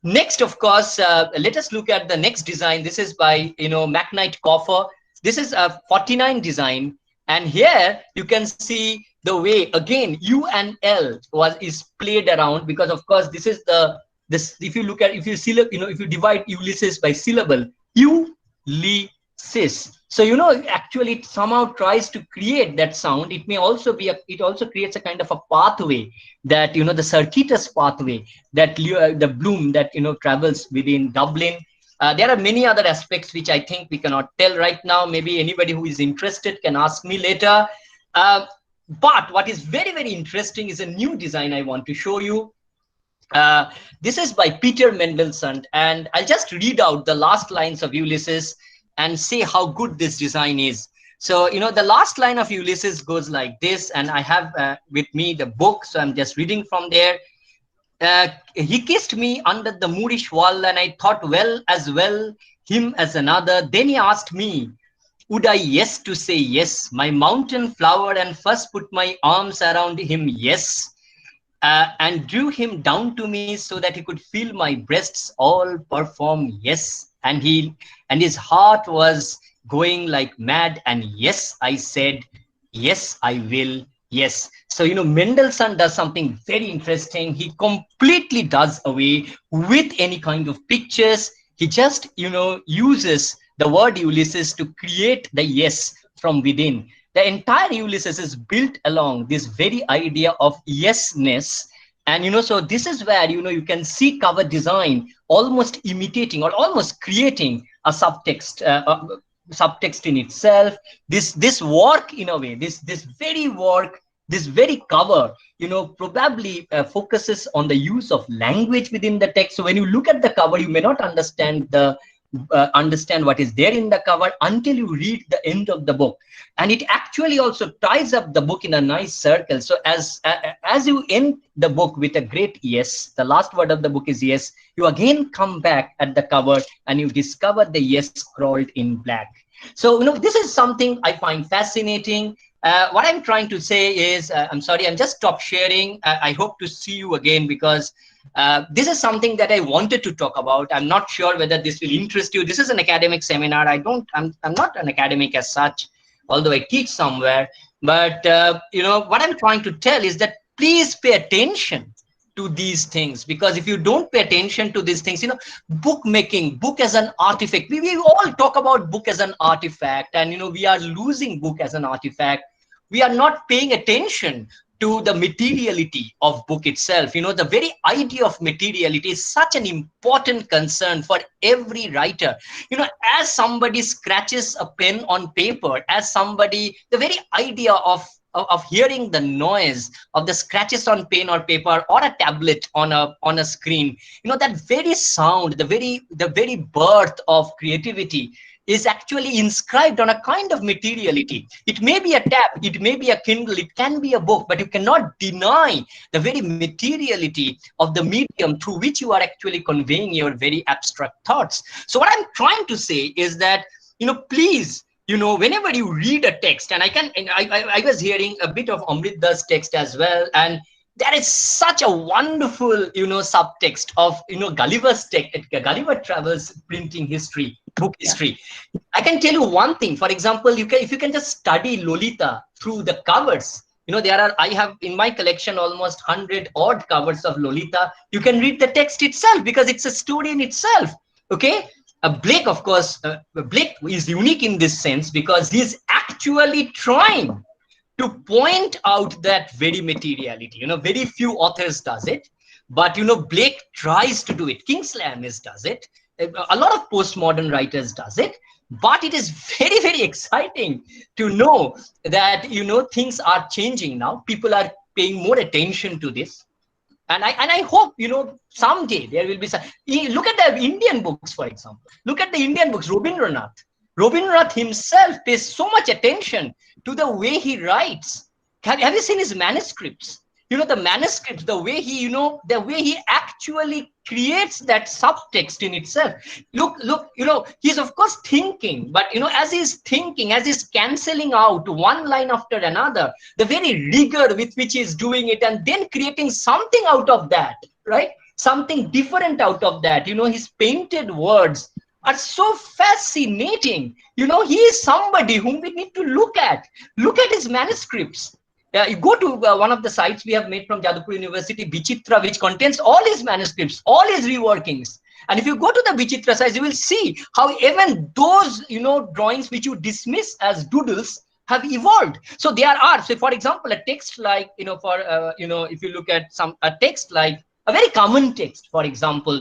Next, of course, let us look at the next design. This is by, McKnight Coffer. This is a 49 design. And here you can see the way, again, U and L is played around, because of course, this is if you divide Ulysses by syllable, U-Ly-sis. So, actually it somehow tries to create that sound. It may also it also creates a kind of a pathway that, the circuitous pathway that the bloom that, travels within Dublin. There are many other aspects which I think we cannot tell right now. Maybe anybody who is interested can ask me later. But what is very, very interesting is a new design I want to show you. This is by Peter Mendelssohn, and I'll just read out the last lines of Ulysses and say how good this design is. So, the last line of Ulysses goes like this, and I have with me the book, so I'm just reading from there. He kissed me under the Moorish wall, and I thought well him as another. Then he asked me, would I yes to say yes? My mountain flowered and first put my arms around him, yes. And drew him down to me so that he could feel my breasts all perform, yes. And his heart was going like mad, and yes, I said, yes, I will, yes. So, Mendelssohn does something very interesting. He completely does away with any kind of pictures. He just, uses the word Ulysses to create the yes from within. The entire Ulysses is built along this very idea of yesness. And, so this is where, you can see cover design almost imitating or almost creating a subtext in itself. This work, in a way, this very cover, probably focuses on the use of language within the text. So when you look at the cover, you may not understand what is there in the cover until you read the end of the book. And it actually also ties up the book in a nice circle. So as you end the book with a great yes, the last word of the book is yes, you again come back at the cover and you discover the yes scrawled in black. So, this is something I find fascinating. What I'm trying to say is, I'm sorry, I'm just stop sharing. I hope to see you again, because this is something that I wanted to talk about. I'm not sure whether this will interest you. This is an academic seminar. I'm not an academic as such, although I teach somewhere. But, what I'm trying to tell is that please pay attention to these things, because if you don't pay attention to these things, bookmaking, book as an artifact, we all talk about book as an artifact, and we are losing book as an artifact. We are not paying attention to the materiality of book itself. The very idea of materiality is such an important concern for every writer. As somebody scratches a pen on paper, the very idea of hearing the noise of the scratches on pen or paper or a tablet on a screen, that very sound, the very birth of creativity is actually inscribed on a kind of materiality. It may be a tab, it may be a Kindle, it can be a book, but you cannot deny the very materiality of the medium through which you are actually conveying your very abstract thoughts. So what I'm trying to say is that, please, whenever you read a text, and I was hearing a bit of Amrit Das text as well, and there is such a wonderful, subtext of, Gulliver's text, Gulliver Travels printing history, book history. I can tell you one thing. For example, if you can just study Lolita through the covers, I have in my collection almost 100 odd covers of Lolita. You can read the text itself because it's a story in itself. Okay. Blake, of course, Blake is unique in this sense because he's actually trying to point out that very materiality. Very few authors does it, but Blake tries to do it. Kingsley Amis does it. A lot of postmodern writers does it. But it is very, very exciting to know that things are changing now. People are paying more attention to this. And I hope, someday there will be some. Look at the Indian books, for example. Look at the Indian books, Rabindranath. Rabindranath himself pays so much attention to the way he writes. Have you seen his manuscripts? The manuscripts, the way he actually creates that subtext in itself. Look, he's of course thinking, but as he's thinking, as he's cancelling out one line after another, the very rigor with which he's doing it and then creating something out of that, right? Something different out of that. His painted words are so fascinating. He is somebody whom we need to look at. Look at his manuscripts. You go to one of the sites we have made from Jadavpur University, Bichitra, which contains all his manuscripts, all his reworkings. And if you go to the Bichitra site, you will see how even those, drawings which you dismiss as doodles have evolved. So there are, so for example, a text like, if you look at a text like a very common text, for example,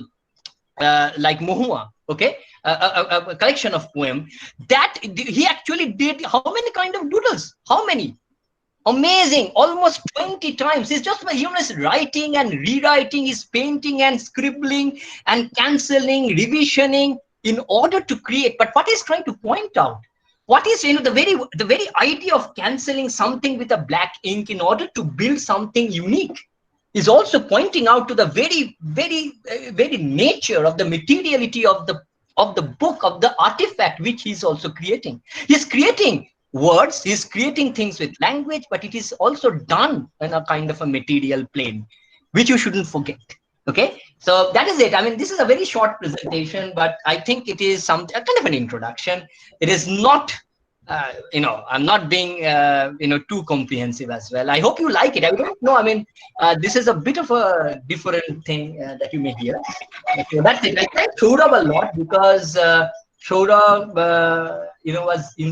like Mohua, okay, a collection of poems that he actually did how many kind of doodles? How many? Amazing, almost 20 times. He's just writing and rewriting, he's painting and scribbling and cancelling, revisioning in order to create. But what he's trying to point out, what is the very idea of cancelling something with a black ink in order to build something unique is also pointing out to the very, very, very nature of the materiality of the book, of the artifact which he's also creating. He's creating words, he's creating things with language, but it is also done in a kind of a material plane, which you shouldn't forget. Okay, so that is it. I mean, this is a very short presentation, but I think it is a kind of an introduction. It is not, I'm not being, too comprehensive as well. I hope you like it. I don't know. I mean, this is a bit of a different thing that you may hear. So that's it. I thank Saurabh a lot because Saurabh, was he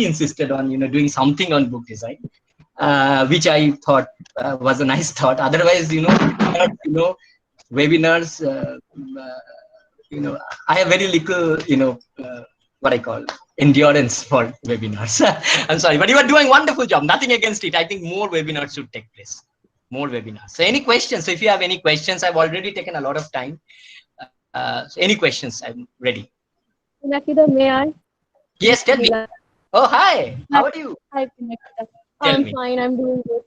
insisted on, doing something on book design, which I thought was a nice thought. Otherwise, webinars, I have very little, what I call endurance for webinars. I'm sorry, but you are doing a wonderful job. Nothing against it. I think more webinars should take place. More webinars. So any questions? So if you have any questions, I've already taken a lot of time. So any questions? I'm ready. Pinakida, may I? Yes, tell me. Oh, hi. How are you? Hi, Pinakida. I'm fine. I'm doing good.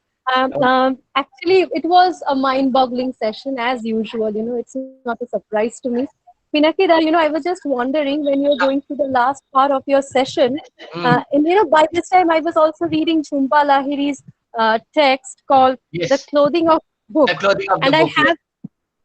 Actually, it was a mind-boggling session as usual. It's not a surprise to me. Pinakida, I was just wondering when you're going through the last part of your session, and by this time I was also reading Jhumpa Lahiri's text called "The Clothing of Book," and I have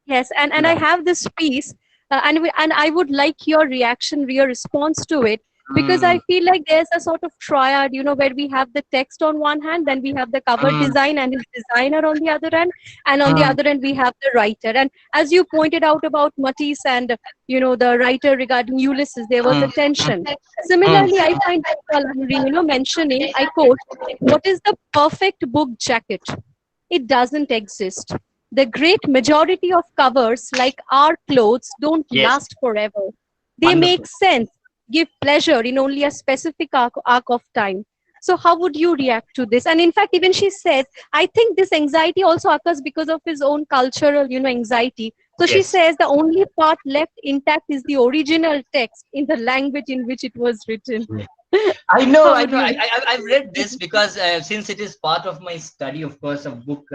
and I have this piece, and I would like your reaction, your response to it. because I feel like there's a sort of triad, where we have the text on one hand, then we have the cover design and his designer on the other end, and on the other end we have the writer. And as you pointed out about Matisse and the writer regarding Ulysses, there was a tension. Similarly, I find Lahiri, mentioning, I quote, "What is the perfect book jacket? It doesn't exist. The great majority of covers, like our clothes, don't last forever. They Wonderful. make sense, give pleasure in only a specific arc of time." So how would you react to this? And in fact, even she says, I think this anxiety also occurs because of his own cultural, anxiety. So she says the only part left intact is the original text in the language in which it was written. I know. I've read this because since it is part of my study, of course, of book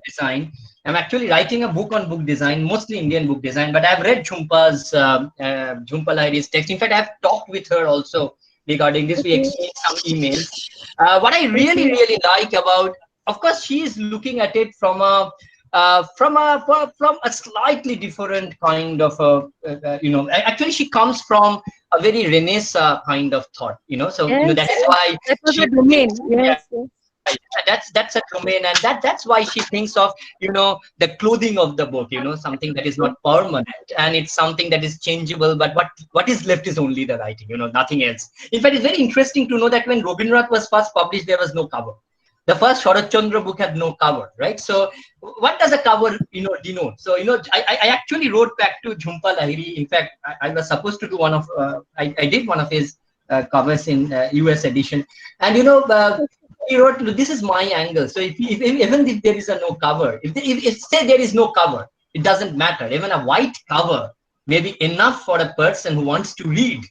design, I'm actually writing a book on book design, mostly Indian book design. But I've read Jhumpa's Jhumpa Lahiri's text. In fact, I've talked with her also regarding this. We exchanged some emails. What I really like about, of course, she is looking at it from a slightly different kind of actually she comes from a very Renaissance kind of thought, so that is why that was a domain. That's a domain, and that's why she thinks of the clothing of the book, something that is not permanent, and it's something that is changeable, but what is left is only the writing, nothing else. In fact, it's very interesting to know that when Rabindranath was first published, there was no cover. The first Sharat Chandra book had no cover, right? So what does a cover, denote? So, I actually wrote back to Jhumpa Lahiri. In fact, I was supposed to do I did one of his covers in US edition. And, he wrote, "This is my angle. So even if there is no cover, if say there is no cover, it doesn't matter. Even a white cover may be enough for a person who wants to read.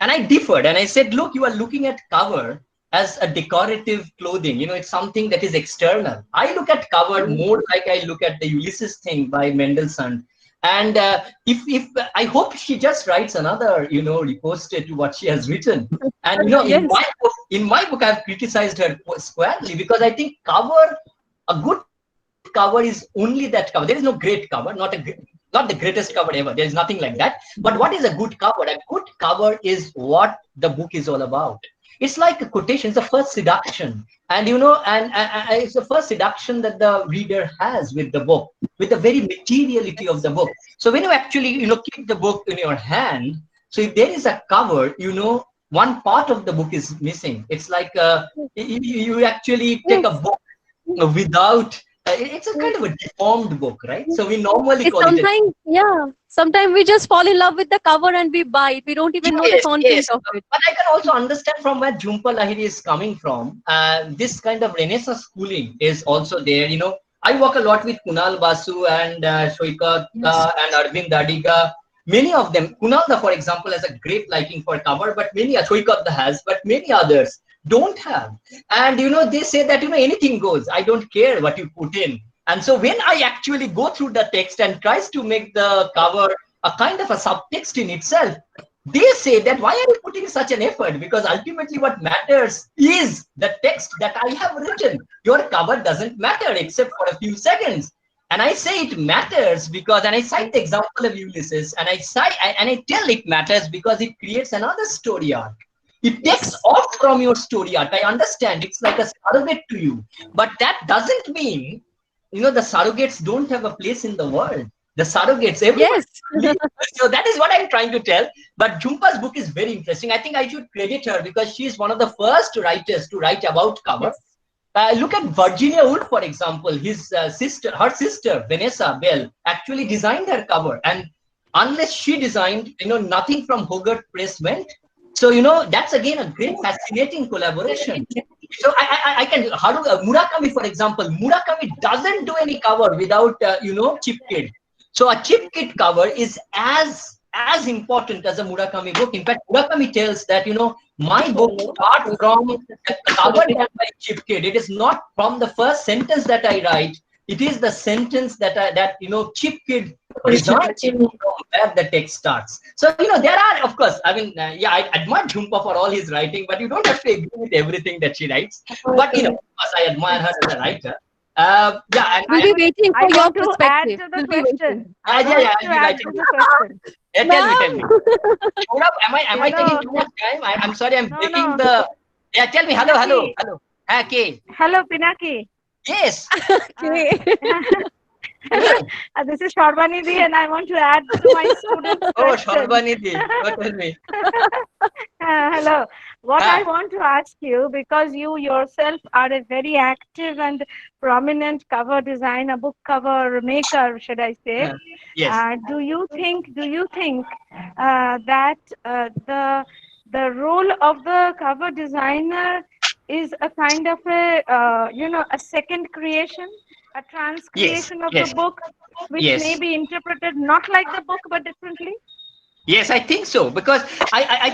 And I differed, and I said, look, you are looking at cover as a decorative clothing, it's something that is external. I look at cover more like I look at the Ulysses thing by Mendelssohn. And if I hope she just writes another, repost to what she has written. And in my book, I've criticized her squarely because I think a good cover is only that cover. There is no great cover, not the greatest cover ever. There is nothing like that. But what is a good cover? A good cover is what the book is all about. It's like a quotation. It's the first seduction, and it's the first seduction that the reader has with the book, with the very materiality of the book. So when you actually keep the book in your hand, so if there is a cover, one part of the book is missing. It's like you actually take a book without. It's a kind of a deformed book, right? So we normally call it. Sometimes we just fall in love with the cover and we buy it. We don't even know the content of it. But I can also understand from where Jhumpa Lahiri is coming from. This kind of Renaissance schooling is also there. I work a lot with Kunal Basu and Shoikat and Arvind Adiga. Many of them, Kunal, for example, has a great liking for cover, but Shoikat has, but many others don't have. And they say that anything goes. I don't care what you put in. And so when I actually go through the text and tries to make the cover a kind of a subtext in itself, they say that why are you putting such an effort? Because ultimately what matters is the text that I have written. Your cover doesn't matter except for a few seconds. And I say it matters because, and I cite the example of Ulysses, and I tell it matters because it creates another story arc. It takes off from your story arc. I understand it's like a surrogate to you, but that doesn't mean the surrogates don't have a place in the world. The surrogates, everyone. Yes. So that is what I'm trying to tell. But Jhumpa's book is very interesting. I think I should credit her because she is one of the first writers to write about cover. Look at Virginia Woolf, for example. Her sister, Vanessa Bell, actually designed her cover. And unless she designed, nothing from Hogarth Press went. So, that's again a great, fascinating collaboration. So I can, Murakami, for example, Murakami doesn't do any cover without, Chip Kid. So a Chip Kid cover is as important as a Murakami book. In fact, Murakami tells that, my book starts from the cover done by Chip Kid. It is not from the first sentence that I write. It is the sentence that Chip Kid designs from where the text starts. So, there are, of course, I admire Jhumpa for all his writing, but you don't have to agree with everything that she writes. But, of course, I admire her as a writer. Yeah, and We'll be waiting I for your want to add perspective. to the We'll be waiting. question. yeah, I yeah, want yeah, to I'll be add writing. to the question. Yeah, tell me. Ma'am. Saurabh, am I taking Hello. too much time? I'm sorry, I'm No, breaking no. the. Yeah, tell me. Hello. Pinaki. Okay. Hello, Pinaki. Yes. Okay. This is Sharbani Di, and I want to add to my students' Oh, question. Sharbani Di. Tell me. Hello. What Ah. I want to ask you, because you yourself are a very active and prominent cover designer, book cover maker, should I say? Yes. Do you think that the role of the cover designer is a kind of a a second creation, a transcreation of Yes. the book, which Yes. may be interpreted not like the book but differently? Yes, I think so, because I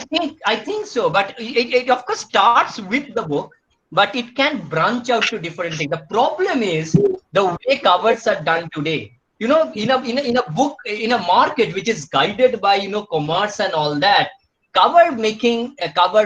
think so, but it of course starts with the book, but it can branch out to different things. The problem is the way covers are done today. You know, in a book, in a market which is guided by commerce and all that, cover making, cover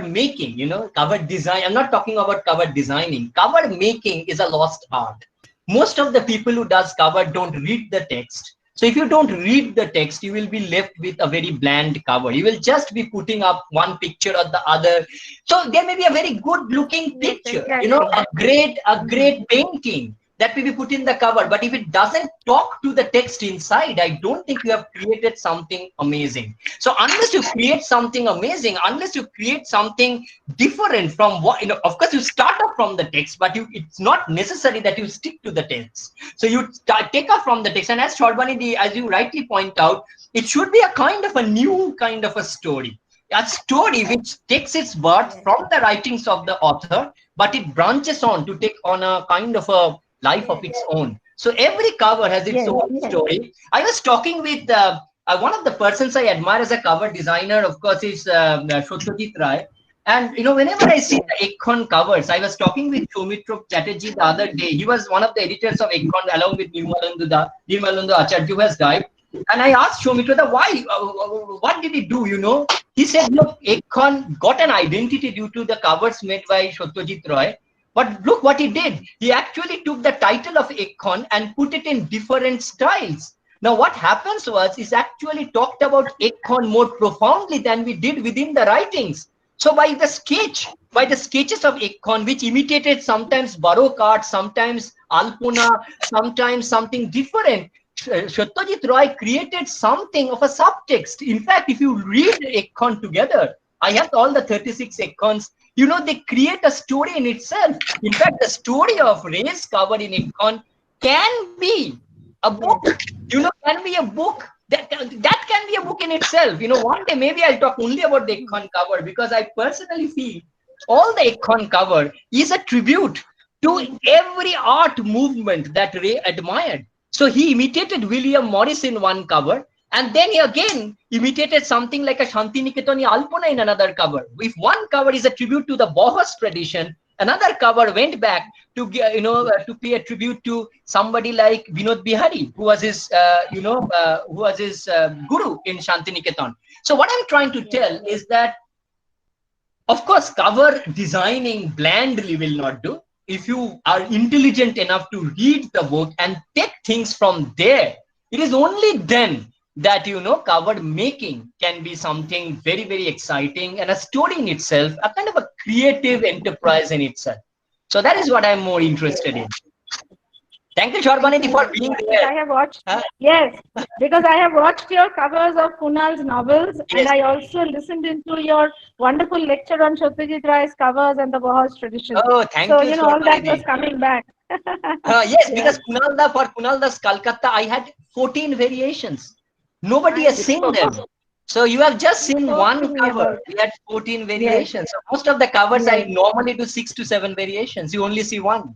design. I'm not talking about cover designing. Cover making is a lost art. Most of the people who does cover don't read the text. So if you don't read the text, you will be left with a very bland cover. You will just be putting up one picture or the other. So there may be a very good looking Yes, picture, exactly. a great painting that will be put in the cover. But if it doesn't talk to the text inside, I don't think you have created something amazing. So unless you create something amazing, unless you create something different from what, of course you start off from the text, but it's not necessary that you stick to the text. So you take off from the text, and as Sharbani, as you rightly point out, it should be a kind of a new kind of a story. A story which takes its birth from the writings of the author, but it branches on to take on a kind of a life of its own. So every cover has its own story. I was talking with one of the persons I admire as a cover designer, of course, is Satyajit Ray. And whenever I see the Ekon covers, I was talking with Soumitra Chatterjee the other day. He was one of the editors of Ekon along with Nirmalendu Acharya, who has died. And I asked Soumitra why, what did he do? He said, look, Ekon got an identity due to the covers made by Satyajit Ray. But look what he did. He actually took the title of Ekon and put it in different styles. Now, what happens was, is actually talked about Ekon more profoundly than we did within the writings. So by the sketches of Ekon, which imitated sometimes Baroque art, sometimes Alpuna, sometimes something different, Satyajit Ray created something of a subtext. In fact, if you read Ekon together, I have all the 36 Ekons, they create a story in itself. In fact, the story of Ray's cover in Ekon can be a book, can be a book. That can be a book in itself. One day maybe I'll talk only about the Ekon cover, because I personally feel all the Ekon cover is a tribute to every art movement that Ray admired. So he imitated William Morris in one cover, and then he again imitated something like a Shantiniketan Alpuna in another cover. If one cover is a tribute to the Bohas tradition, another cover went back to to pay a tribute to somebody like Vinod Bihari, who was his guru in Shantiniketan. So what I'm trying to tell is that, of course, cover designing blandly will not do. If you are intelligent enough to read the book and take things from there, it is only then that cover making can be something very, very exciting and a story in itself, a kind of a creative enterprise in itself. So that is what I'm more interested in. Thank you, Sharbani, for being there. I have watched, yes, because I have watched your covers of Kunal's novels, and I also listened into your wonderful lecture on Satyajit Ray's covers and the Bohas tradition. Oh, thank you, So, all that was coming back. Yes, because for Kunal Das Calcutta, I had 14 variations. Nobody has seen them. So you have just seen one cover. We had 14 variations. So most of the covers I normally do 6 to 7 variations. You only see one.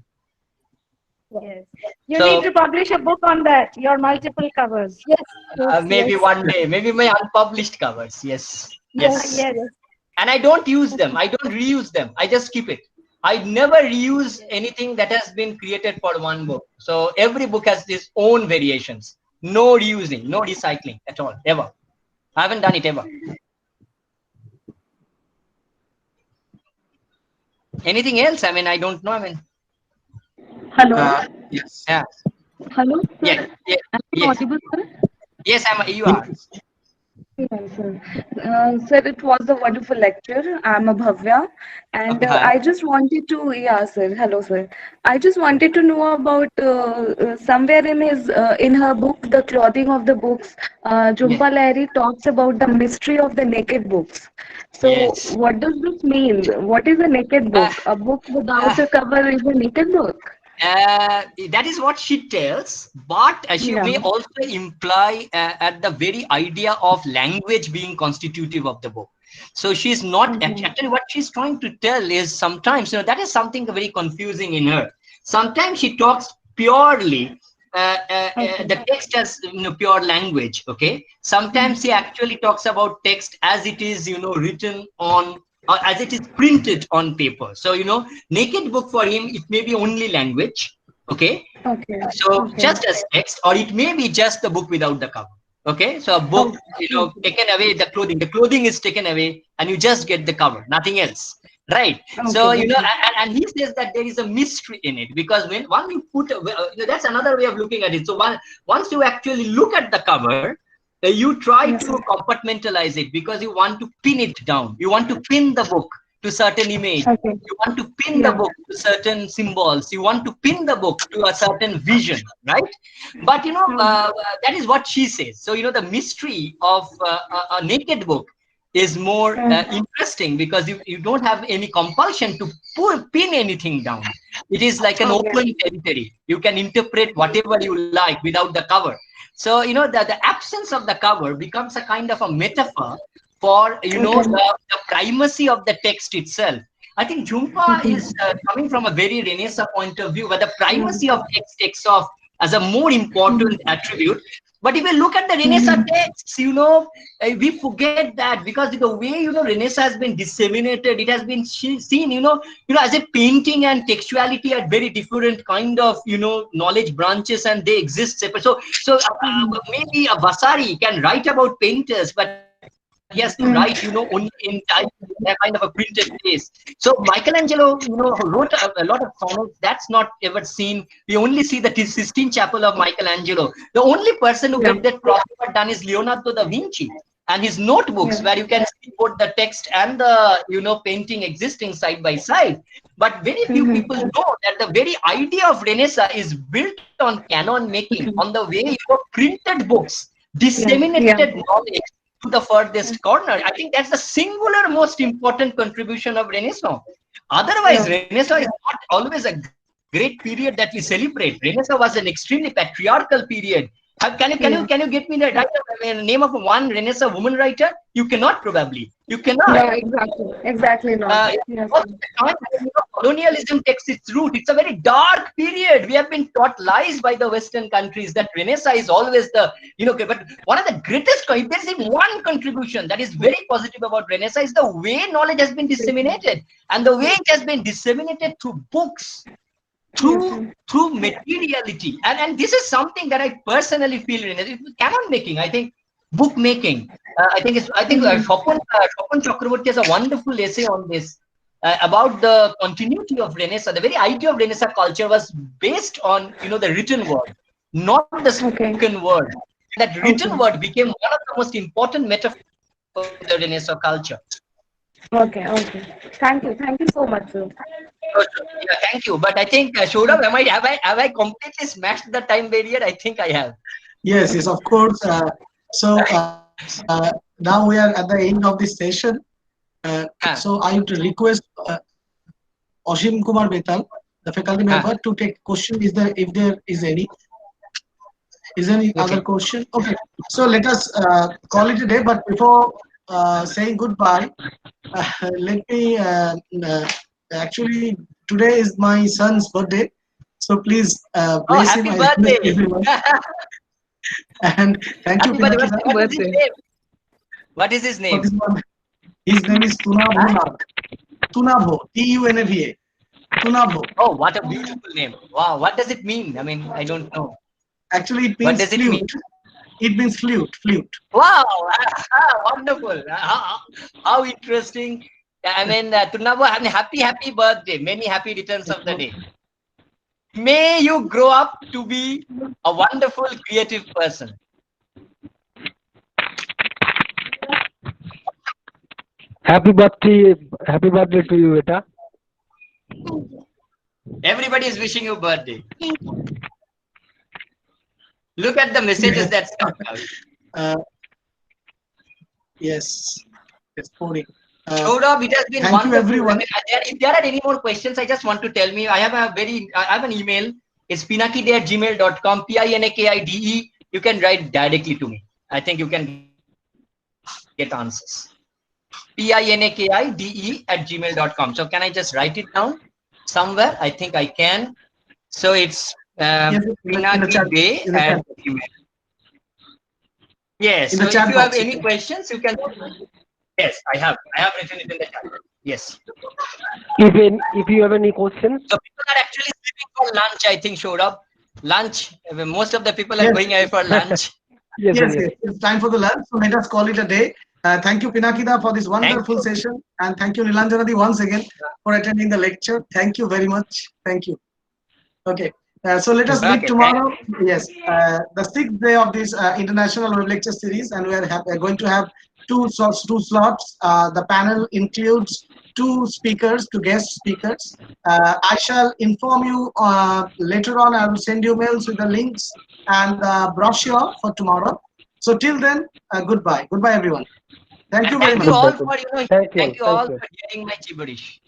Yes. You need to publish a book on that, your multiple covers. Yes. Maybe one day, maybe my unpublished covers. Yes. And I don't use them. I don't reuse them. I just keep it. I never reuse anything that has been created for one book. So every book has its own variations. No reusing, no recycling at all, ever. I haven't done it ever. Anything else? I mean, I don't know. Hello. Yes. Yeah. Hello, sir. Yes. Yes. Am I Yes. audible, sir? Yes, you are. Yes, sir. Sir, it was a wonderful lecture. I'm a Bhavya, and Okay. Hi. I just wanted to, yeah, sir. Hello, sir. I just wanted to know about somewhere in her book, The Clothing of the Books. Yes. Jhumpa Lahiri talks about the mystery of the naked books. So, Yes. what does this mean? What is a naked Uh, book? A book uh, without a cover is a naked book. that is what she tells, but she Yeah. may also imply at the very idea of language being constitutive of the book. So she's not Okay. actually what she's trying to tell is sometimes, that is something very confusing in her. Sometimes she talks purely Okay. the text as pure language. Okay. Sometimes she actually talks about text as it is written on, or as it is printed on paper. So naked book for him, it may be only language. Okay. Okay. So Okay. just as text, or it may be just the book without the cover. Okay. So a book, Okay. taken away the clothing is taken away, and you just get the cover, nothing else. Right. So, Okay. and he says that there is a mystery in it, because when one you put, that's another way of looking at it. So once you actually look at the cover, you try Yes, to sir. compartmentalize it, because you want to pin it down. You want to pin the book to certain image. Okay. You want to pin the Yeah. book to certain symbols. You want to pin the book to a certain vision, right? But that is what she says. So the mystery of a naked book is more interesting, because you don't have any compulsion to pin anything down. It is like an Okay. open territory. You can interpret whatever you like without the cover. So the absence of the cover becomes a kind of a metaphor for the primacy of the text itself. I think Jhumpa is coming from a very Renaissance point of view, where the primacy of text takes off as a more important attribute. But if we look at the Renaissance texts, we forget that, because the way Renaissance has been disseminated, it has been seen, as a painting and textuality are very different kind of knowledge branches, and they exist separate. So maybe a Vasari can write about painters, but he has to write only in type, a kind of a printed place. So Michelangelo wrote a lot of sonnets that's not ever seen. We only see the Sistine Chapel of Michelangelo. The only person who Yeah. get that crossover done is Leonardo da Vinci, and his notebooks, Yeah. where you can see both the text and the painting existing side by side. But very few people know that the very idea of Renaissance is built on canon making, on the way printed books Yeah. disseminated knowledge to the furthest corner. I think that's the singular most important contribution of Renaissance. Otherwise, Yeah. Renaissance is not always a great period that we celebrate. Renaissance was an extremely patriarchal period. Can you get me the name of one Renaissance woman writer? You cannot, probably. You cannot. Yeah. Exactly. Exactly. Not. Yes. Most of the time, colonialism takes its root. It's a very dark period. We have been taught lies by the Western countries that Renaissance is always but one of the greatest, if there's even one contribution that is very positive about Renaissance, is the way knowledge has been disseminated, and the way it has been disseminated through books, through materiality. And this is something that I personally feel in canon making. I think book making. I think Swapun Chakraborty has a wonderful essay on this, about the continuity of Renaissance. The very idea of Renaissance culture was based on the written word, not the spoken word. That written word became one of the most important metaphors of the Renaissance culture. Okay. Okay. Thank you. Thank you so much, sir. Yeah, thank you. But I think, Shodav, have I completely smashed the time barrier? I think I have. Yes, yes, of course. Now we are at the end of this session. So I would request Oshim Kumar Betal, the faculty member, to take question. If there is any? Is there any other question? Okay. So let us call it a day. But before saying goodbye, let me actually, today is my son's birthday. So please bless him. Happy I bless birthday! everyone. And thank you, Happy birthday! Pinaki. What is his name? His name is Tunabho Nag. Tunabho, T-U-N-A-V-A. Tunabho. Oh, what a beautiful name! Wow, what does it mean? I mean, I don't know. Actually, it What means does it flute. mean? It means flute. Flute. Wow, wonderful! How interesting! I mean, Tunabo, happy birthday! Many happy returns of the day. May you grow up to be a wonderful, creative person. Happy birthday to you, Beta. Everybody is wishing you birthday. Look at the messages that's come out. Yes, it's pouring. Saurabh, it has been thank wonderful. you, everyone. If there are any more questions, I just want to tell me. I have an email. It's pinakide@gmail.com. PINAKIDE. You can write directly to me. I think you can get answers. PINAKIDE@gmail.com. So can I just write it down somewhere? I think I can. So it's pinakide@gmail. Yes. So if you have any questions, you can. Yes, I have written it in the chat. Yes. If you have any questions. So people are actually sleeping for lunch, I think, Saurabh. Lunch. Most of the people are going away for lunch. Yes, it's time for the lunch. So let us call it a day. Thank you, Pinakida, for this wonderful session. And thank you, Nilanjanadi, once again for attending the lecture. Thank you very much. Thank you. Okay. So let us meet tomorrow. Yes, the 6th day of this international web lecture series, and we are going to have two slots. The panel includes two guest speakers. I shall inform you later on. I will send you mails with the links and the brochure for tomorrow. So till then, goodbye. Goodbye, everyone. Thank you very much. Thank you all for hearing my gibberish.